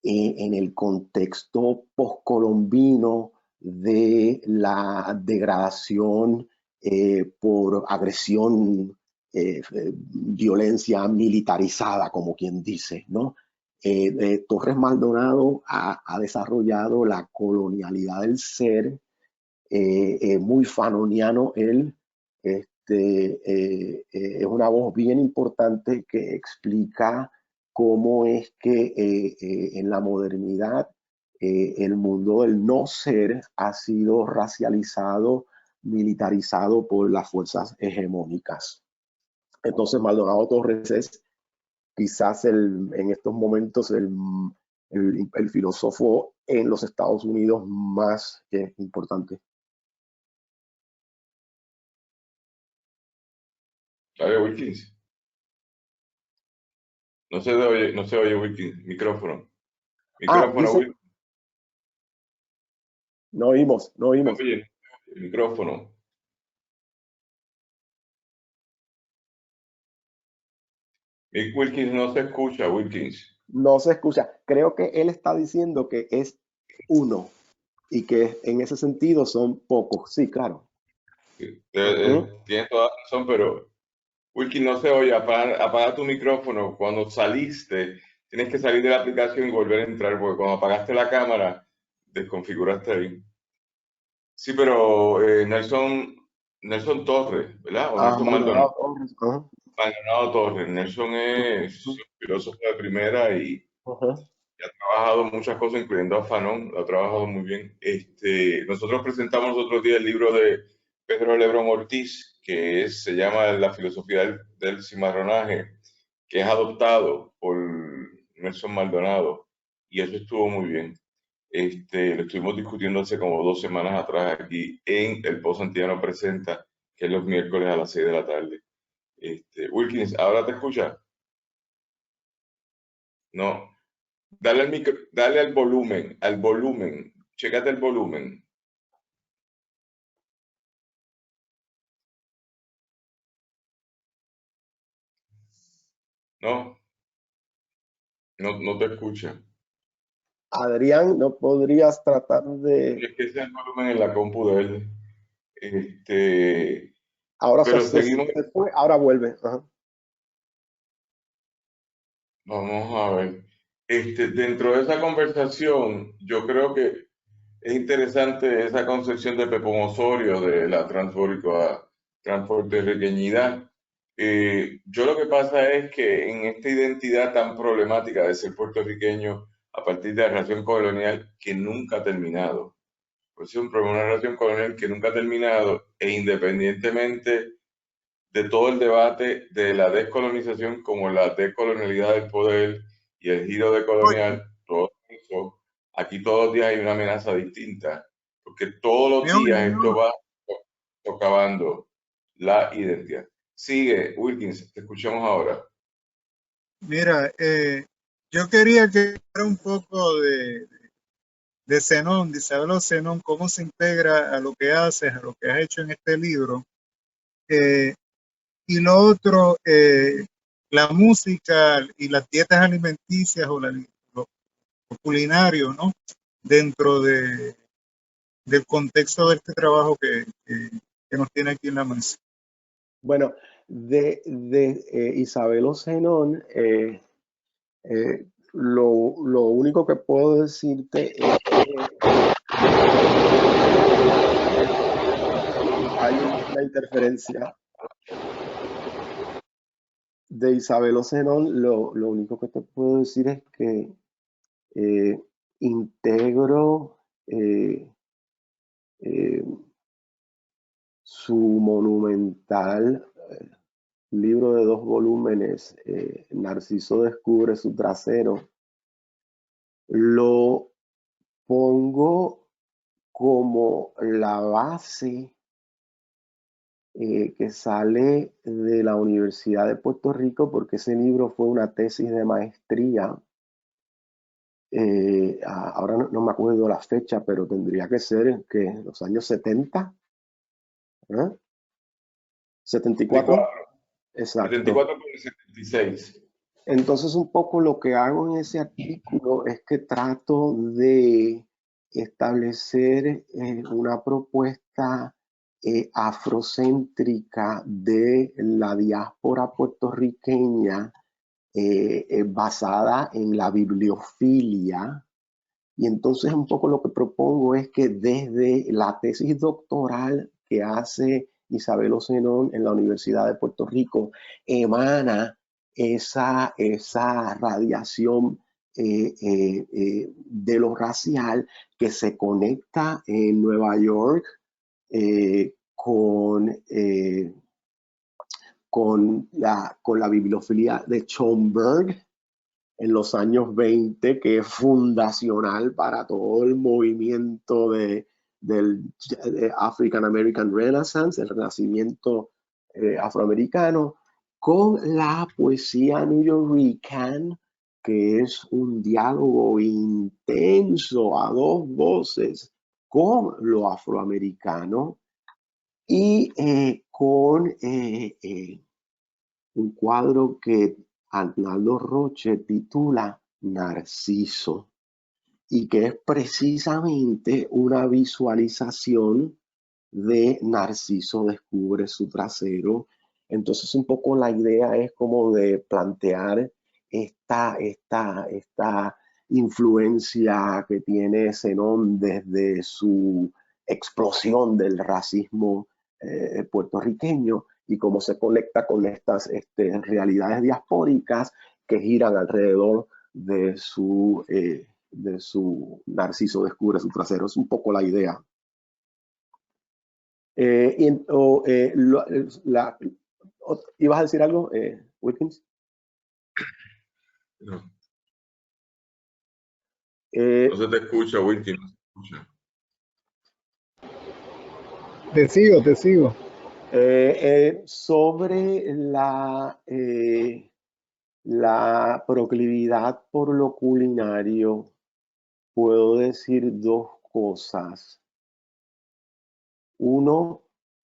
en el contexto postcolombino de la degradación por agresión, violencia militarizada, como quien dice, ¿no? Torres Maldonado ha desarrollado la colonialidad del ser, muy fanoniano él. Es una voz bien importante que explica cómo es que en la modernidad el mundo del no ser ha sido racializado, militarizado por las fuerzas hegemónicas. Entonces Maldonado Torres es quizás en estos momentos el filósofo en los Estados Unidos más importante. ¿Sabe, Wilkins? No se oye, Wilkins. Micrófono. Micrófono, Dice, Wilkins. no oímos. Oye, el micrófono. Wilkins no se escucha, Wilkins. No se escucha. Creo que él está diciendo que es uno y que en ese sentido son pocos. Sí, claro. Tienes toda la razón, pero Wilkins no se oye. Apaga tu micrófono. Cuando saliste, tienes que salir de la aplicación y volver a entrar, porque cuando apagaste la cámara, desconfiguraste ahí. Sí, pero Nelson Torres, ¿verdad? O Nelson Maldonado. Maldonado Torres. Nelson es filósofo de primera y ha trabajado muchas cosas, incluyendo a Fanon, lo ha trabajado muy bien. Nosotros presentamos los otros días el libro de Pedro Lebrón Ortiz, que se llama La filosofía del cimarronaje, que es adoptado por Nelson Maldonado, y eso estuvo muy bien. Lo estuvimos discutiendo hace como 2 semanas atrás aquí en El Pozo Antillano Presenta, que es los miércoles a las 6 de la tarde. Wilkins, ¿ahora te escucha? No. Dale al volumen. Chécate el volumen. No te escucha. Adrián, ¿no podrías tratar de...? Es que ese es el volumen en la compu de él. Ahora pero se fue, ahora vuelve. Vamos a ver. Dentro de esa conversación, yo creo que es interesante esa concepción de Pepón Osorio de la transpuertorriqueñidad. Yo lo que pasa es que en esta identidad tan problemática de ser puertorriqueño a partir de la relación colonial que nunca ha terminado, por siempre una relación colonial que nunca ha terminado, e independientemente de todo el debate de la descolonización como la decolonialidad del poder y el giro de colonial, todo eso, aquí todos los días hay una amenaza distinta, porque todos los Me días oye, esto ¿no? va socavando la identidad. Sigue, Wilkins, te escuchamos ahora. Mira, yo quería que fuera un poco de Zenón, de Isabel Zenón, cómo se integra a lo que haces, a lo que has hecho en este libro. Eh, y lo otro, la música y las dietas alimenticias o lo culinario, ¿no? Dentro del contexto de este trabajo que nos tiene aquí en la mesa. Bueno, de Isabel Zenón, lo único que puedo decirte es que hay una interferencia de Isabel Zenón. Lo único que te puedo decir es que integro eh, su monumental libro de 2 volúmenes, Narciso descubre su trasero, lo pongo como la base que sale de la Universidad de Puerto Rico, porque ese libro fue una tesis de maestría. Ahora no me acuerdo la fecha, pero tendría que ser en los años 70, ¿eh? 74, exacto. 74 por el 76. Entonces, un poco lo que hago en ese artículo es que trato de establecer una propuesta afrocéntrica de la diáspora puertorriqueña basada en la bibliofilia. Y entonces un poco lo que propongo es que desde la tesis doctoral que hace Isabel Zenón en la Universidad de Puerto Rico, emana esa radiación de lo racial que se conecta en Nueva York con la bibliofilia de Schomburg en los años 20, que es fundacional para todo el movimiento del African American Renaissance, el renacimiento afroamericano, con la poesía nuyorican, que es un diálogo intenso a 2 voces con lo afroamericano y con un cuadro que Arnaldo Roche titula Narciso y que es precisamente una visualización de Narciso descubre su trasero. Entonces un poco la idea es como de plantear esta influencia que tiene Zenón desde su explosión del racismo puertorriqueño y cómo se conecta con estas realidades diaspóricas que giran alrededor de su Narciso descubre su trasero. Es un poco la idea. ¿Ibas a decir algo, Wilkins? No. No se te escucha, Wilkins, no se escucha. Te sigo. Sobre la proclividad por lo culinario, puedo decir 2 cosas. Uno,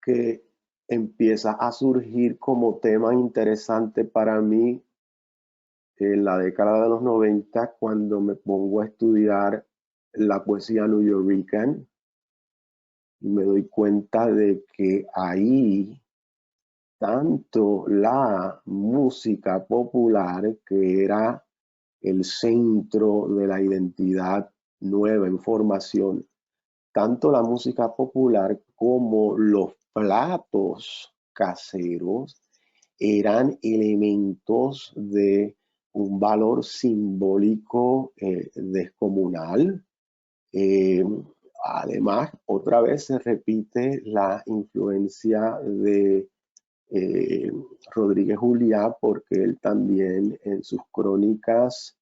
que empieza a surgir como tema interesante para mí en la década de los 90, cuando me pongo a estudiar la poesía nuyorican, me doy cuenta de que ahí tanto la música popular, que era el centro de la identidad nueva en formación, tanto la música popular como los platos caseros eran elementos de un valor simbólico descomunal. Además, otra vez se repite la influencia de Rodríguez Juliá, porque él también en sus crónicas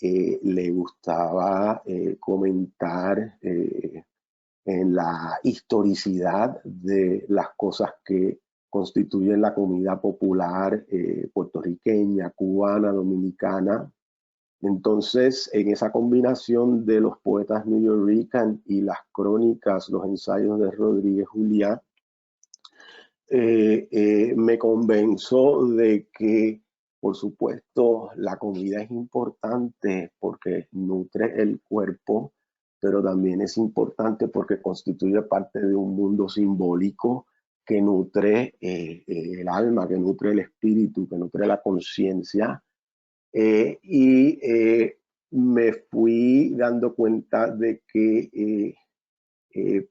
le gustaba comentar en la historicidad de las cosas que constituyen la comida popular puertorriqueña, cubana, dominicana. Entonces, en esa combinación de los poetas nuyorican y las crónicas, los ensayos de Rodríguez Juliá, me convenció de que, por supuesto, la comida es importante porque nutre el cuerpo, pero también es importante porque constituye parte de un mundo simbólico que nutre el alma, que nutre el espíritu, que nutre la conciencia. Me fui dando cuenta de que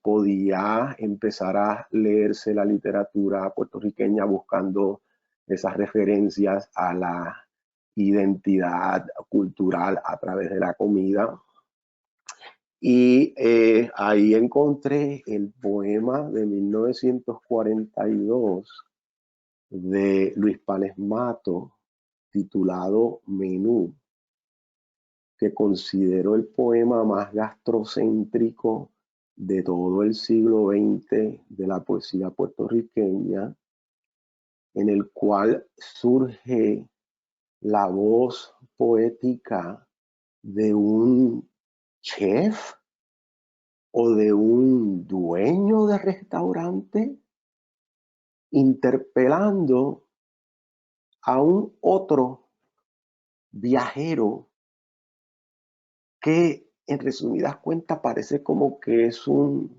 podía empezar a leerse la literatura puertorriqueña buscando esas referencias a la identidad cultural a través de la comida. Y ahí encontré el poema de 1942 de Luis Pález Mato, titulado Menú, que considero el poema más gastrocéntrico de todo el siglo XX de la poesía puertorriqueña, en el cual surge la voz poética de un chef o de un dueño de restaurante interpelando a un otro viajero que, en resumidas cuentas, parece como que es uno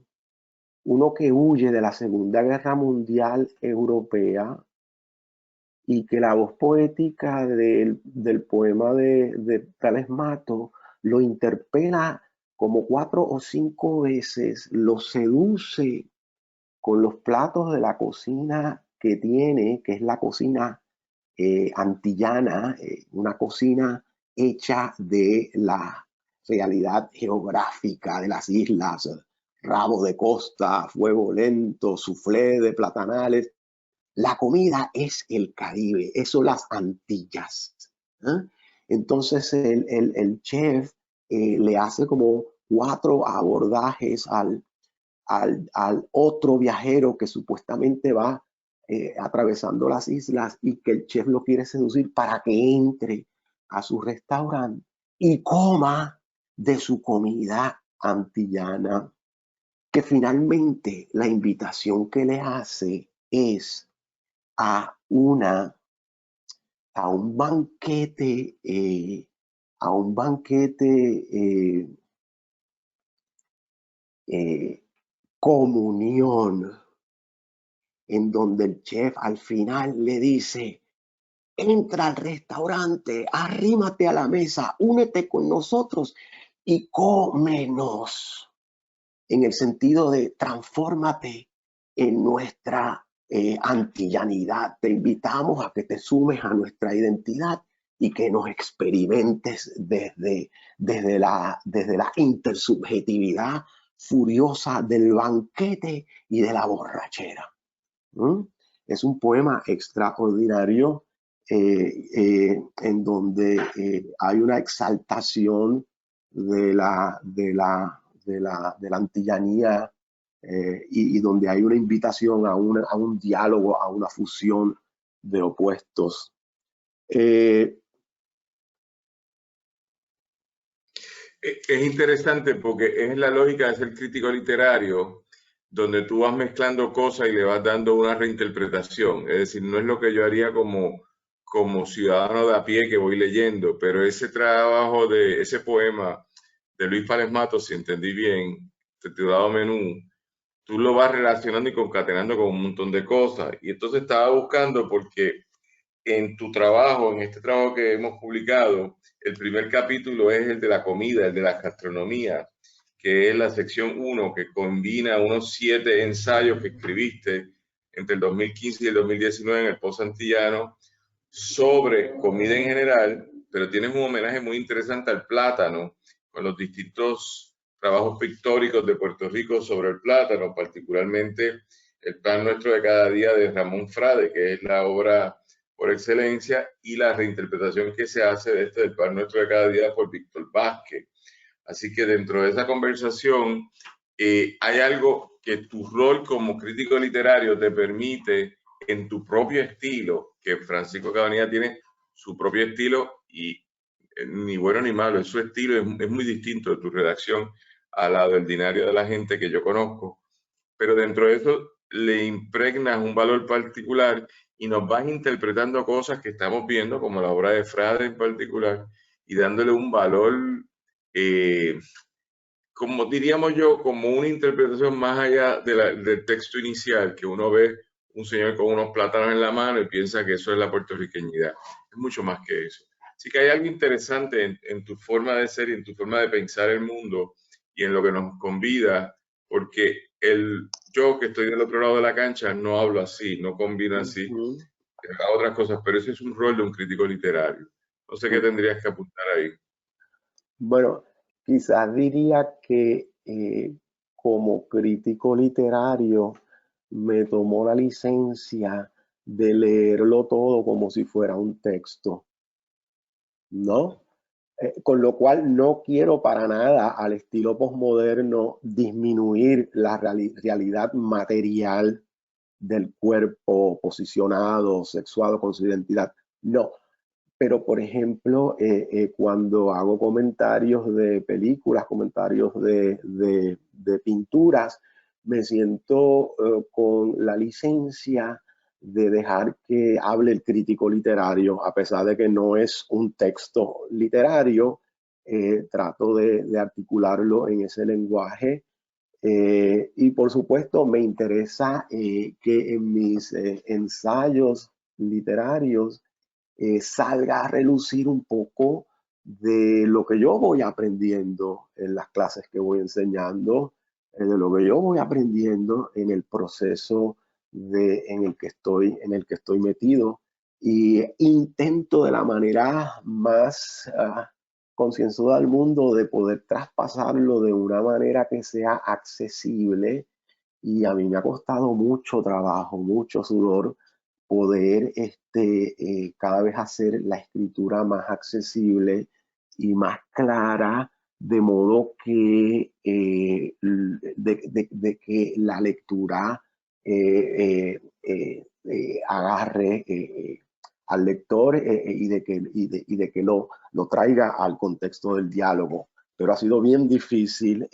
que huye de la Segunda Guerra Mundial Europea, y que la voz poética del poema de Pález Mato lo interpela como 4 o 5 veces, lo seduce con los platos de la cocina que tiene, que es la cocina antillana, una cocina hecha de la realidad geográfica de las islas, rabo de costa, fuego lento, soufflé de platanales. La comida es el Caribe, eso las Antillas. ¿Eh? Entonces el chef le hace como 4 abordajes al otro viajero que supuestamente va atravesando las islas y que el chef lo quiere seducir para que entre a su restaurante y coma de su comida antillana, que finalmente la invitación que le hace es a un banquete, comunión, en donde el chef al final le dice: entra al restaurante, arrímate a la mesa, únete con nosotros y cómenos, en el sentido de transfórmate en nuestra antillanidad. Te invitamos a que te sumes a nuestra identidad y que nos experimentes desde la intersubjetividad furiosa del banquete y de la borrachera. Es un poema extraordinario en donde hay una exaltación de la antillanía y donde hay una invitación a un diálogo, a una fusión de opuestos. Es interesante porque es la lógica de ser crítico literario, donde tú vas mezclando cosas y le vas dando una reinterpretación. Es decir, no es lo que yo haría como ciudadano de a pie que voy leyendo, pero ese trabajo de ese poema de Luis Pález Mato, si entendí bien, titulado Menú, tú lo vas relacionando y concatenando con un montón de cosas. Y entonces estaba buscando porque en tu trabajo, en este trabajo que hemos publicado, el primer capítulo es el de la comida, el de la gastronomía, que es la sección 1, que combina unos 7 ensayos que escribiste entre el 2015 y el 2019 en el Pozo Antillano sobre comida en general, pero tienes un homenaje muy interesante al plátano, con los distintos trabajos pictóricos de Puerto Rico sobre el plátano, particularmente el Pan Nuestro de Cada Día de Ramón Frade, que es la obra por excelencia, y la reinterpretación que se hace de este del Pan Nuestro de Cada Día por Víctor Vázquez. Así que dentro de esa conversación hay algo que tu rol como crítico literario te permite en tu propio estilo, que Francisco Cabanilla tiene su propio estilo y ni bueno ni malo, es su estilo, es muy distinto de tu redacción a la del diario de la gente que yo conozco, pero dentro de eso le impregnas un valor particular y nos vas interpretando cosas que estamos viendo, como la obra de Frade en particular, y dándole un valor, como diríamos yo, como una interpretación más allá del texto inicial, que uno ve un señor con unos plátanos en la mano y piensa que eso es la puertorriqueñidad. Es mucho más que eso. Así que hay algo interesante en tu forma de ser y en tu forma de pensar el mundo y en lo que nos convida, porque yo que estoy del otro lado de la cancha no hablo así, no combino así, hago otras cosas, pero ese es un rol de un crítico literario. No sé qué tendrías que apuntar ahí. Bueno, quizás diría que como crítico literario me tomó la licencia de leerlo todo como si fuera un texto, ¿no? Con lo cual no quiero para nada al estilo posmoderno disminuir la realidad material del cuerpo posicionado, sexuado con su identidad. No, pero por ejemplo, cuando hago comentarios de películas, comentarios de pinturas, me siento con la licencia de dejar que hable el crítico literario, a pesar de que no es un texto literario, trato de articularlo en ese lenguaje. Y por supuesto me interesa que en mis ensayos literarios salga a relucir un poco de lo que yo voy aprendiendo en las clases que voy enseñando, de lo que yo voy aprendiendo en el proceso en el que estoy metido, y intento de la manera más concienzuda del mundo de poder traspasarlo de una manera que sea accesible. Y a mí me ha costado mucho trabajo, mucho sudor poder cada vez hacer la escritura más accesible y más clara, de modo que, de que la lectura agarre al lector y de que lo traiga al contexto del diálogo. Pero ha sido bien difícil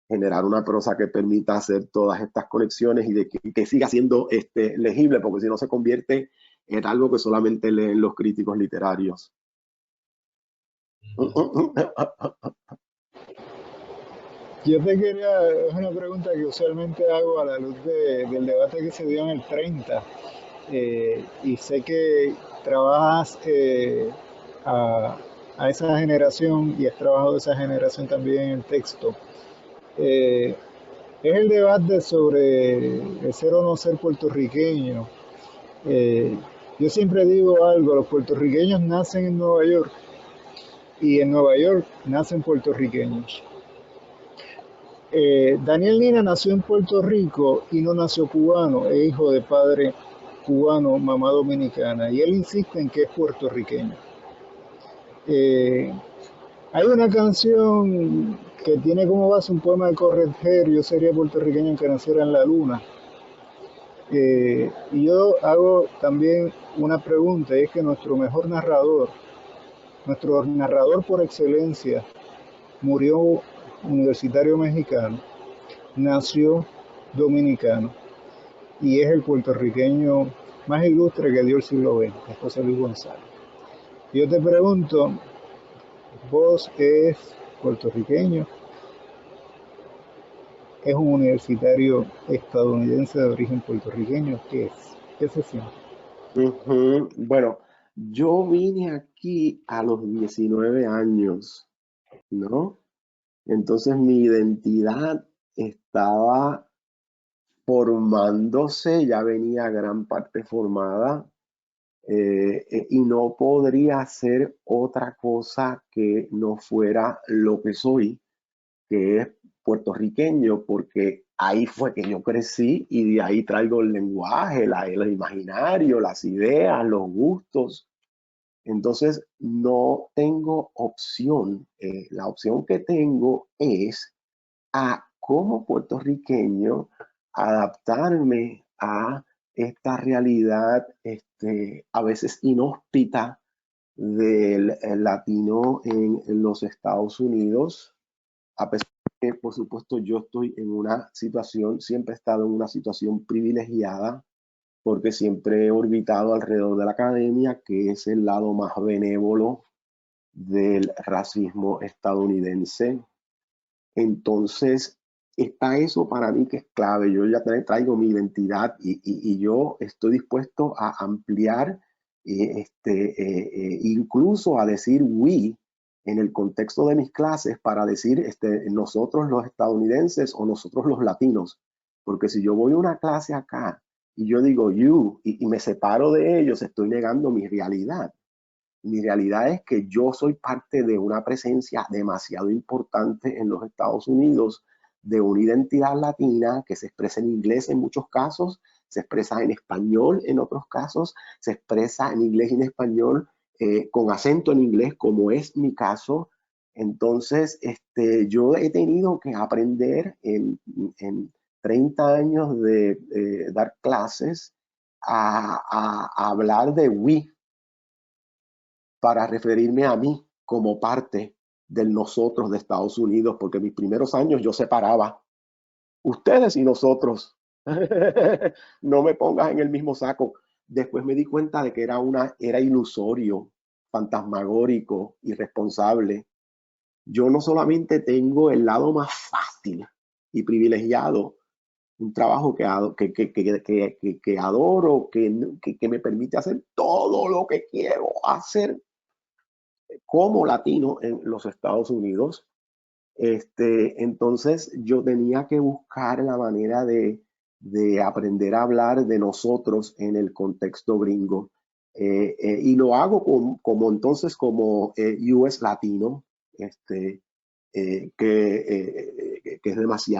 generar una prosa que permita hacer todas estas conexiones y de que siga siendo legible, porque si no se convierte en algo que solamente leen los críticos literarios. Yo te quería, es una pregunta que usualmente hago a la luz del debate que se dio en el 30, y sé que trabajas a esa generación y has trabajado esa generación también en el texto. Es el debate sobre el ser o no ser puertorriqueño. Yo siempre digo algo, los puertorriqueños nacen en Nueva York y en Nueva York nacen puertorriqueños. Daniel Lina nació en Puerto Rico y no nació cubano, es hijo de padre cubano, mamá dominicana, y él insiste en que es puertorriqueño. Hay una canción que tiene como base un poema de Corretjer, yo sería puertorriqueño aunque naciera en la luna. Y yo hago también una pregunta, y es que nuestro narrador por excelencia, murió universitario mexicano, nació dominicano y es el puertorriqueño más ilustre que dio el siglo XX, José Luis González. Yo te pregunto, vos que es puertorriqueño, es un universitario estadounidense de origen puertorriqueño, ¿qué es? ¿Qué se siente? Bueno, yo vine aquí a los 19 años, ¿no? Entonces mi identidad estaba formándose, ya venía gran parte formada, y no podría ser otra cosa que no fuera lo que soy, que es puertorriqueño, porque ahí fue que yo crecí y de ahí traigo el lenguaje, el imaginario, las ideas, los gustos. Entonces no tengo opción. La opción que tengo es a como puertorriqueño adaptarme a esta realidad a veces inhóspita del latino en los Estados Unidos, a pesar de que, por supuesto, yo estoy en una situación, siempre he estado en una situación privilegiada, porque siempre he orbitado alrededor de la academia, que es el lado más benévolo del racismo estadounidense. Entonces, está eso para mí que es clave. Yo ya traigo mi identidad y yo estoy dispuesto a ampliar, incluso a decir we en el contexto de mis clases para decir nosotros los estadounidenses o nosotros los latinos. Porque si yo voy a una clase acá y yo digo you y me separo de ellos, estoy negando mi realidad. Mi realidad es que yo soy parte de una presencia demasiado importante en los Estados Unidos, de una identidad latina que se expresa en inglés en muchos casos, se expresa en español en otros casos, se expresa en inglés y en español con acento en inglés, como es mi caso. Entonces, yo he tenido que aprender en 30 años de dar clases a hablar de we, para referirme a mí como parte del nosotros de Estados Unidos, porque mis primeros años yo separaba ustedes y nosotros. No me pongas en el mismo saco. Después me di cuenta de que era ilusorio, fantasmagórico, irresponsable. Yo no solamente tengo el lado más fácil y privilegiado, un trabajo que adoro, que me permite hacer todo lo que quiero hacer como latino en los Estados Unidos. Entonces yo tenía que buscar la manera de aprender a hablar de nosotros en el contexto gringo. Y lo hago como US latino, que es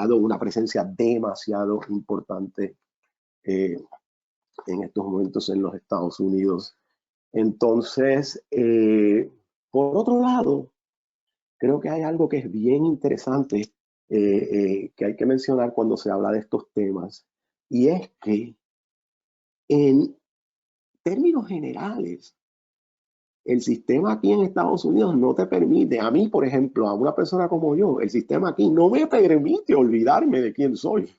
una presencia demasiado importante en estos momentos en los Estados Unidos. Entonces, por otro lado, creo que hay algo que es bien interesante que hay que mencionar cuando se habla de estos temas, y es que en términos generales, el sistema aquí en Estados Unidos no te permite, a mí, por ejemplo, a una persona como yo, el sistema aquí no me permite olvidarme de quién soy.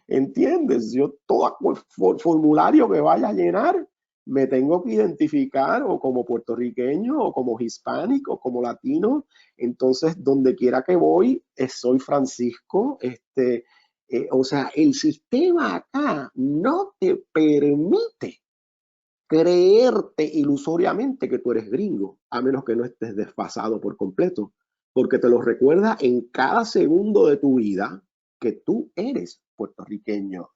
¿Entiendes? Yo todo formulario que vaya a llenar, me tengo que identificar o como puertorriqueño o como hispánico o como latino. Entonces, donde quiera que voy, soy Francisco. O sea, el sistema acá no te permite creerte ilusoriamente que tú eres gringo, a menos que no estés desfasado por completo, porque te lo recuerda en cada segundo de tu vida que tú eres puertorriqueño.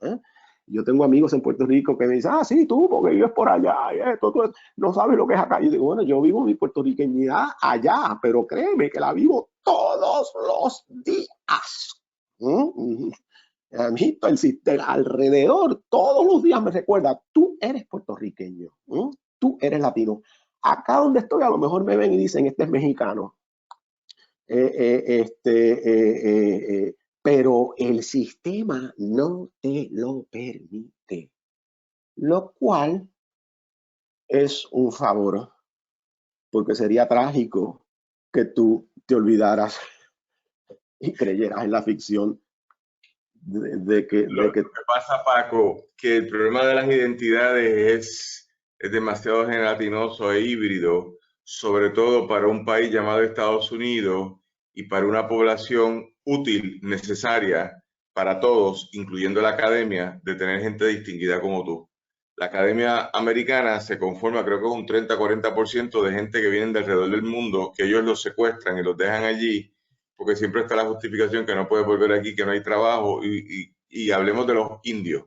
Yo tengo amigos en Puerto Rico que me dicen, sí, tú, porque vives por allá, y esto, tú no sabes lo que es acá. Yo digo, bueno, yo vivo mi puertorriqueñidad allá, pero créeme que la vivo todos los días. A mí el sistema alrededor todos los días me recuerda, tú eres puertorriqueño, tú eres latino. Acá donde estoy a lo mejor me ven y dicen, este es mexicano. Pero el sistema no te lo permite, lo cual es un favor, porque sería trágico que tú te olvidaras y creyeras en la ficción Lo que pasa, Paco, que el problema de las identidades es demasiado gelatinoso e híbrido, sobre todo para un país llamado Estados Unidos y para una población útil, necesaria para todos, incluyendo la academia, de tener gente distinguida como tú. La academia americana se conforma, creo que es un 30-40% de gente que vienen de alrededor del mundo, que ellos los secuestran y los dejan allí, porque siempre está la justificación que no puede volver aquí, que no hay trabajo, y hablemos de los indios,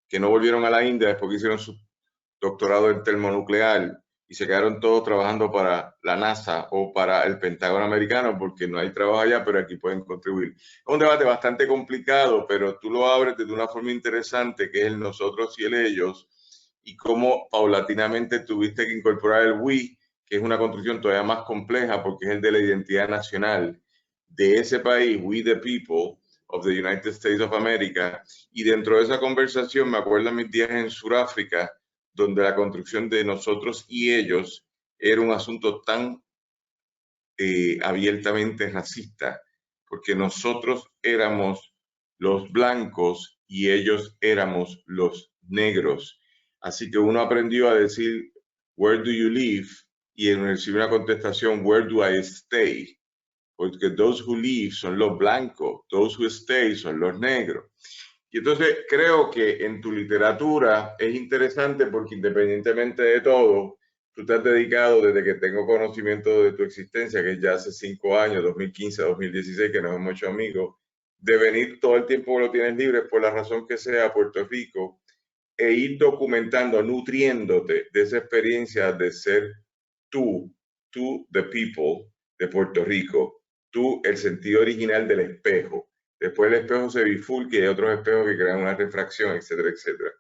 que no volvieron a la India después que hicieron su doctorado en termonuclear y se quedaron todos trabajando para la NASA o para el Pentágono americano porque no hay trabajo allá, pero aquí pueden contribuir. Es un debate bastante complicado, pero tú lo abres de una forma interesante, que es el nosotros y el ellos, y cómo paulatinamente tuviste que incorporar el we, que es una construcción todavía más compleja porque es el de la identidad nacional, de ese país, We the People of the United States of America, y dentro de esa conversación me acuerdo mis días en Sudáfrica, donde la construcción de nosotros y ellos era un asunto tan abiertamente racista, porque nosotros éramos los blancos y ellos éramos los negros. Así que uno aprendió a decir, where do you live? Y recibí una contestación, where do I stay? Porque those who live son los blancos, those who stay son los negros. Y entonces creo que en tu literatura es interesante porque independientemente de todo, tú te has dedicado desde que tengo conocimiento de tu existencia, que es ya hace 5 años, 2015 a 2016, que nos hemos hecho amigos, de venir todo el tiempo que lo tienes libre, por la razón que sea, a Puerto Rico, e ir documentando, nutriéndote de esa experiencia de ser tú, the people de Puerto Rico, tú, el sentido original del espejo. Después el espejo se bifurca y hay otros espejos que crean una refracción, etcétera, etcétera.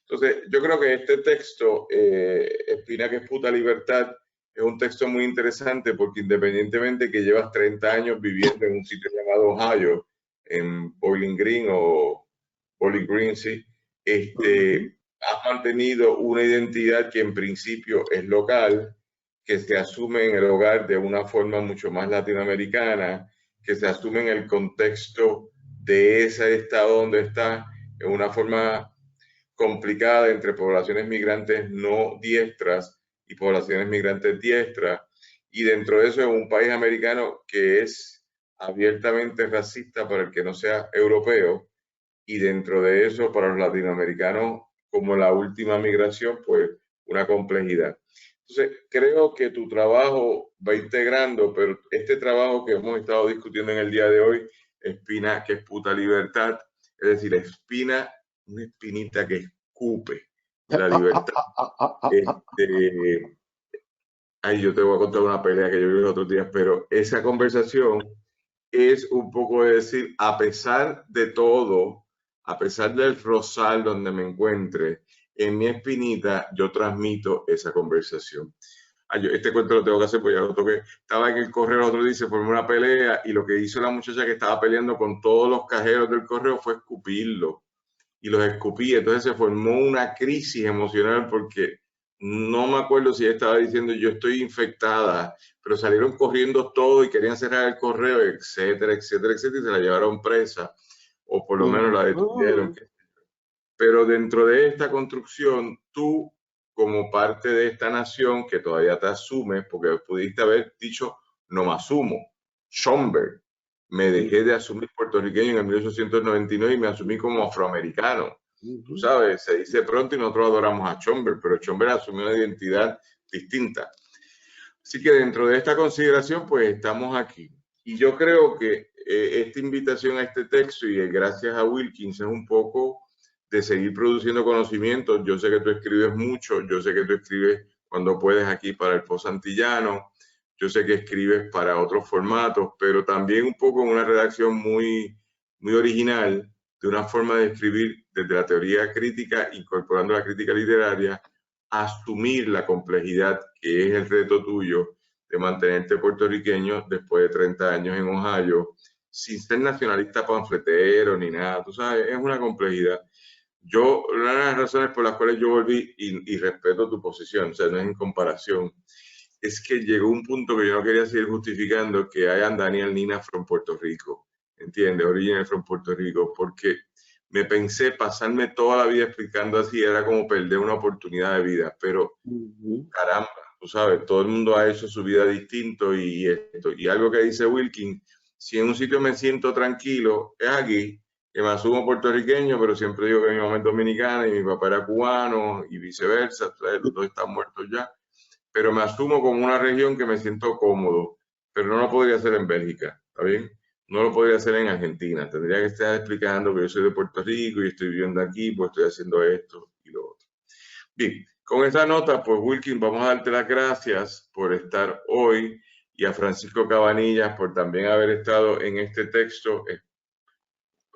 Entonces, yo creo que este texto, Espina que es puta libertad, es un texto muy interesante porque independientemente que llevas 30 años viviendo en un sitio llamado Ohio, en Bowling Green o Bowling Green, sí, has mantenido una identidad que en principio es local, que se asume en el hogar de una forma mucho más latinoamericana, que se asume en el contexto de ese estado donde está, en una forma complicada entre poblaciones migrantes no diestras y poblaciones migrantes diestras, y dentro de eso es un país americano que es abiertamente racista para el que no sea europeo, y dentro de eso para los latinoamericanos como la última migración, pues una complejidad. Entonces, creo que tu trabajo va integrando, pero este trabajo que hemos estado discutiendo en el día de hoy, Espina que es puta libertad, es decir, espina, una espinita que escupe la libertad. Ay, yo te voy a contar una pelea que yo vi los otros días, pero esa conversación es un poco de decir, a pesar de todo, a pesar del rosal donde me encuentre, en mi espinita yo transmito esa conversación. Ay, este cuento lo tengo que hacer porque ya lo toqué. Estaba en el correo, otro día se formó una pelea y lo que hizo la muchacha que estaba peleando con todos los cajeros del correo fue escupirlo. Y los escupí. Entonces se formó una crisis emocional porque no me acuerdo si ella estaba diciendo yo estoy infectada, pero salieron corriendo todo y querían cerrar el correo, etcétera, etcétera, etcétera, y se la llevaron presa, o por lo menos la detuvieron. Pero dentro de esta construcción, tú, como parte de esta nación que todavía te asumes, porque pudiste haber dicho, no me asumo, Schomburg, me dejé de asumir puertorriqueño en el 1899 y me asumí como afroamericano. Tú sabes, se dice pronto y nosotros adoramos a Schomburg, pero Schomburg asumió una identidad distinta. Así que dentro de esta consideración, pues estamos aquí. Y yo creo que esta invitación a este texto y gracias a Wilkins es un poco de seguir produciendo conocimientos. Yo sé que tú escribes mucho, yo sé que tú escribes cuando puedes aquí para el Post Antillano, yo sé que escribes para otros formatos, pero también un poco en una redacción muy, muy original, de una forma de escribir desde la teoría crítica, incorporando la crítica literaria, asumir la complejidad que es el reto tuyo de mantenerte puertorriqueño después de 30 años en Ohio, sin ser nacionalista panfletero ni nada, tú sabes, es una complejidad. Una de las razones por las cuales yo volví, y respeto tu posición, o sea, no es en comparación, es que llegó un punto que yo no quería seguir justificando que hayan Daniel Nina from Puerto Rico, ¿entiendes? Original from Puerto Rico, porque me pensé pasarme toda la vida explicando así, era como perder una oportunidad de vida, pero caramba, tú sabes, todo el mundo ha hecho su vida distinto y esto, y algo que dice Wilkins, si en un sitio me siento tranquilo, es aquí, que me asumo puertorriqueño, pero siempre digo que mi mamá es dominicana y mi papá era cubano y viceversa, los dos están muertos ya, pero me asumo como una región que me siento cómodo, pero no lo podría hacer en Bélgica, ¿está bien? No lo podría hacer en Argentina, tendría que estar explicando que yo soy de Puerto Rico y estoy viviendo aquí, pues estoy haciendo esto y lo otro. Bien, con esta nota, pues Wilkins, vamos a darte las gracias por estar hoy y a Francisco Cabanillas por también haber estado en este texto,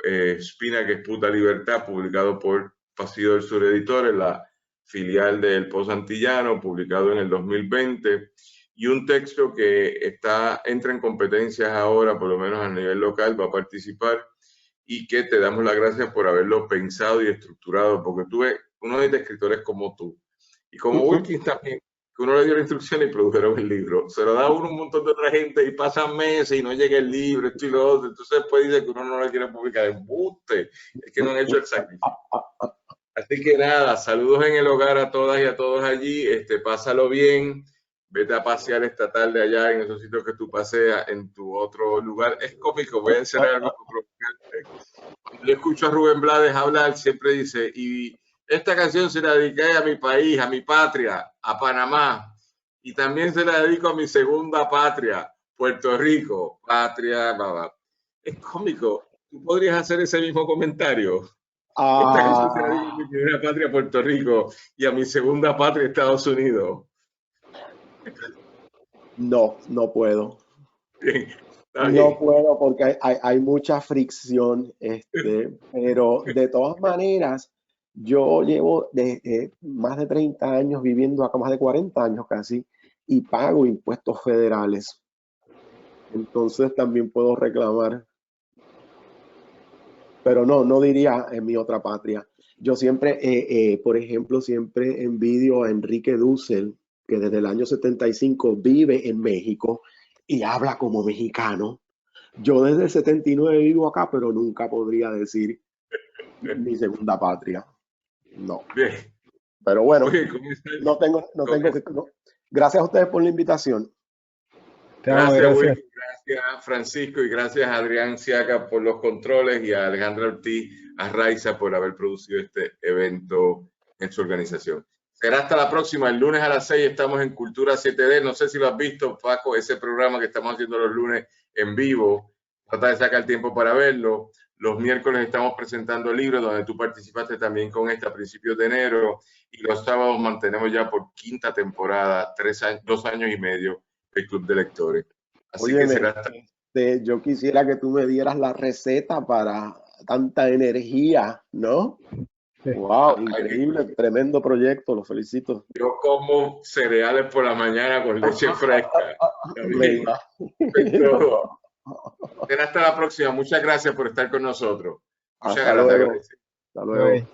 Espina que es puta libertad, publicado por Pasillo del Sur Editores, la filial del Post Antillano, publicado en el 2020. y un texto que entra en competencias ahora, por lo menos a nivel local, va a participar, y que te damos las gracias por haberlo pensado y estructurado, porque tuve uno de escritores como tú, y como Wilkins también, que uno le dio la instrucción y produjeron el libro. Se lo da a uno un montón de otra gente y pasan meses y no llega el libro, esto y lo otro. Entonces después dice que uno no le quiere publicar. ¡Embuste! Es que no han hecho el sacrificio. Así que nada, saludos en el hogar a todas y a todos allí. Pásalo bien. Vete a pasear esta tarde allá en esos sitios que tú paseas en tu otro lugar. Es cómico, voy a enseñar algo provocante. Cuando yo escucho a Rubén Blades hablar, siempre dice, y esta canción se la dediqué a mi país, a mi patria, a Panamá, y también se la dedico a mi segunda patria, Puerto Rico, patria, baba. Es cómico. ¿Tú podrías hacer ese mismo comentario? Esta canción se la dedico a mi primera patria, Puerto Rico, y a mi segunda patria, Estados Unidos. No, no puedo. Bien, no puedo porque hay mucha fricción, pero de todas maneras, yo llevo más de 30 años viviendo acá, más de 40 años casi, y pago impuestos federales. Entonces también puedo reclamar. Pero no diría en mi otra patria. Yo siempre, por ejemplo, siempre envidio a Enrique Dussel, que desde el año 75 vive en México y habla como mexicano. Yo desde el 79 vivo acá, pero nunca podría decir mi segunda patria. No. Bien. Pero bueno, no tengo que... No. Gracias a ustedes por la invitación. Gracias, Will, gracias Francisco y gracias a Adrián Siaca por los controles y a Alejandra Ortiz, a Raiza por haber producido este evento en su organización. Será hasta la próxima. El lunes a las 6 estamos en Cultura 7D. No sé si lo has visto, Paco, ese programa que estamos haciendo los lunes en vivo. Trata de sacar tiempo para verlo. Los miércoles estamos presentando libros donde tú participaste también con a principios de enero. Y los sábados mantenemos ya por quinta temporada, 2 años y medio, el Club de Lectores. Así Óyeme, que será hasta... yo quisiera que tú me dieras la receta para tanta energía, ¿no? Sí. Wow, increíble, tremendo proyecto, los felicito. Yo como cereales por la mañana con leche fresca. Será hasta la próxima. Muchas gracias por estar con nosotros. Muchas gracias. Hasta luego.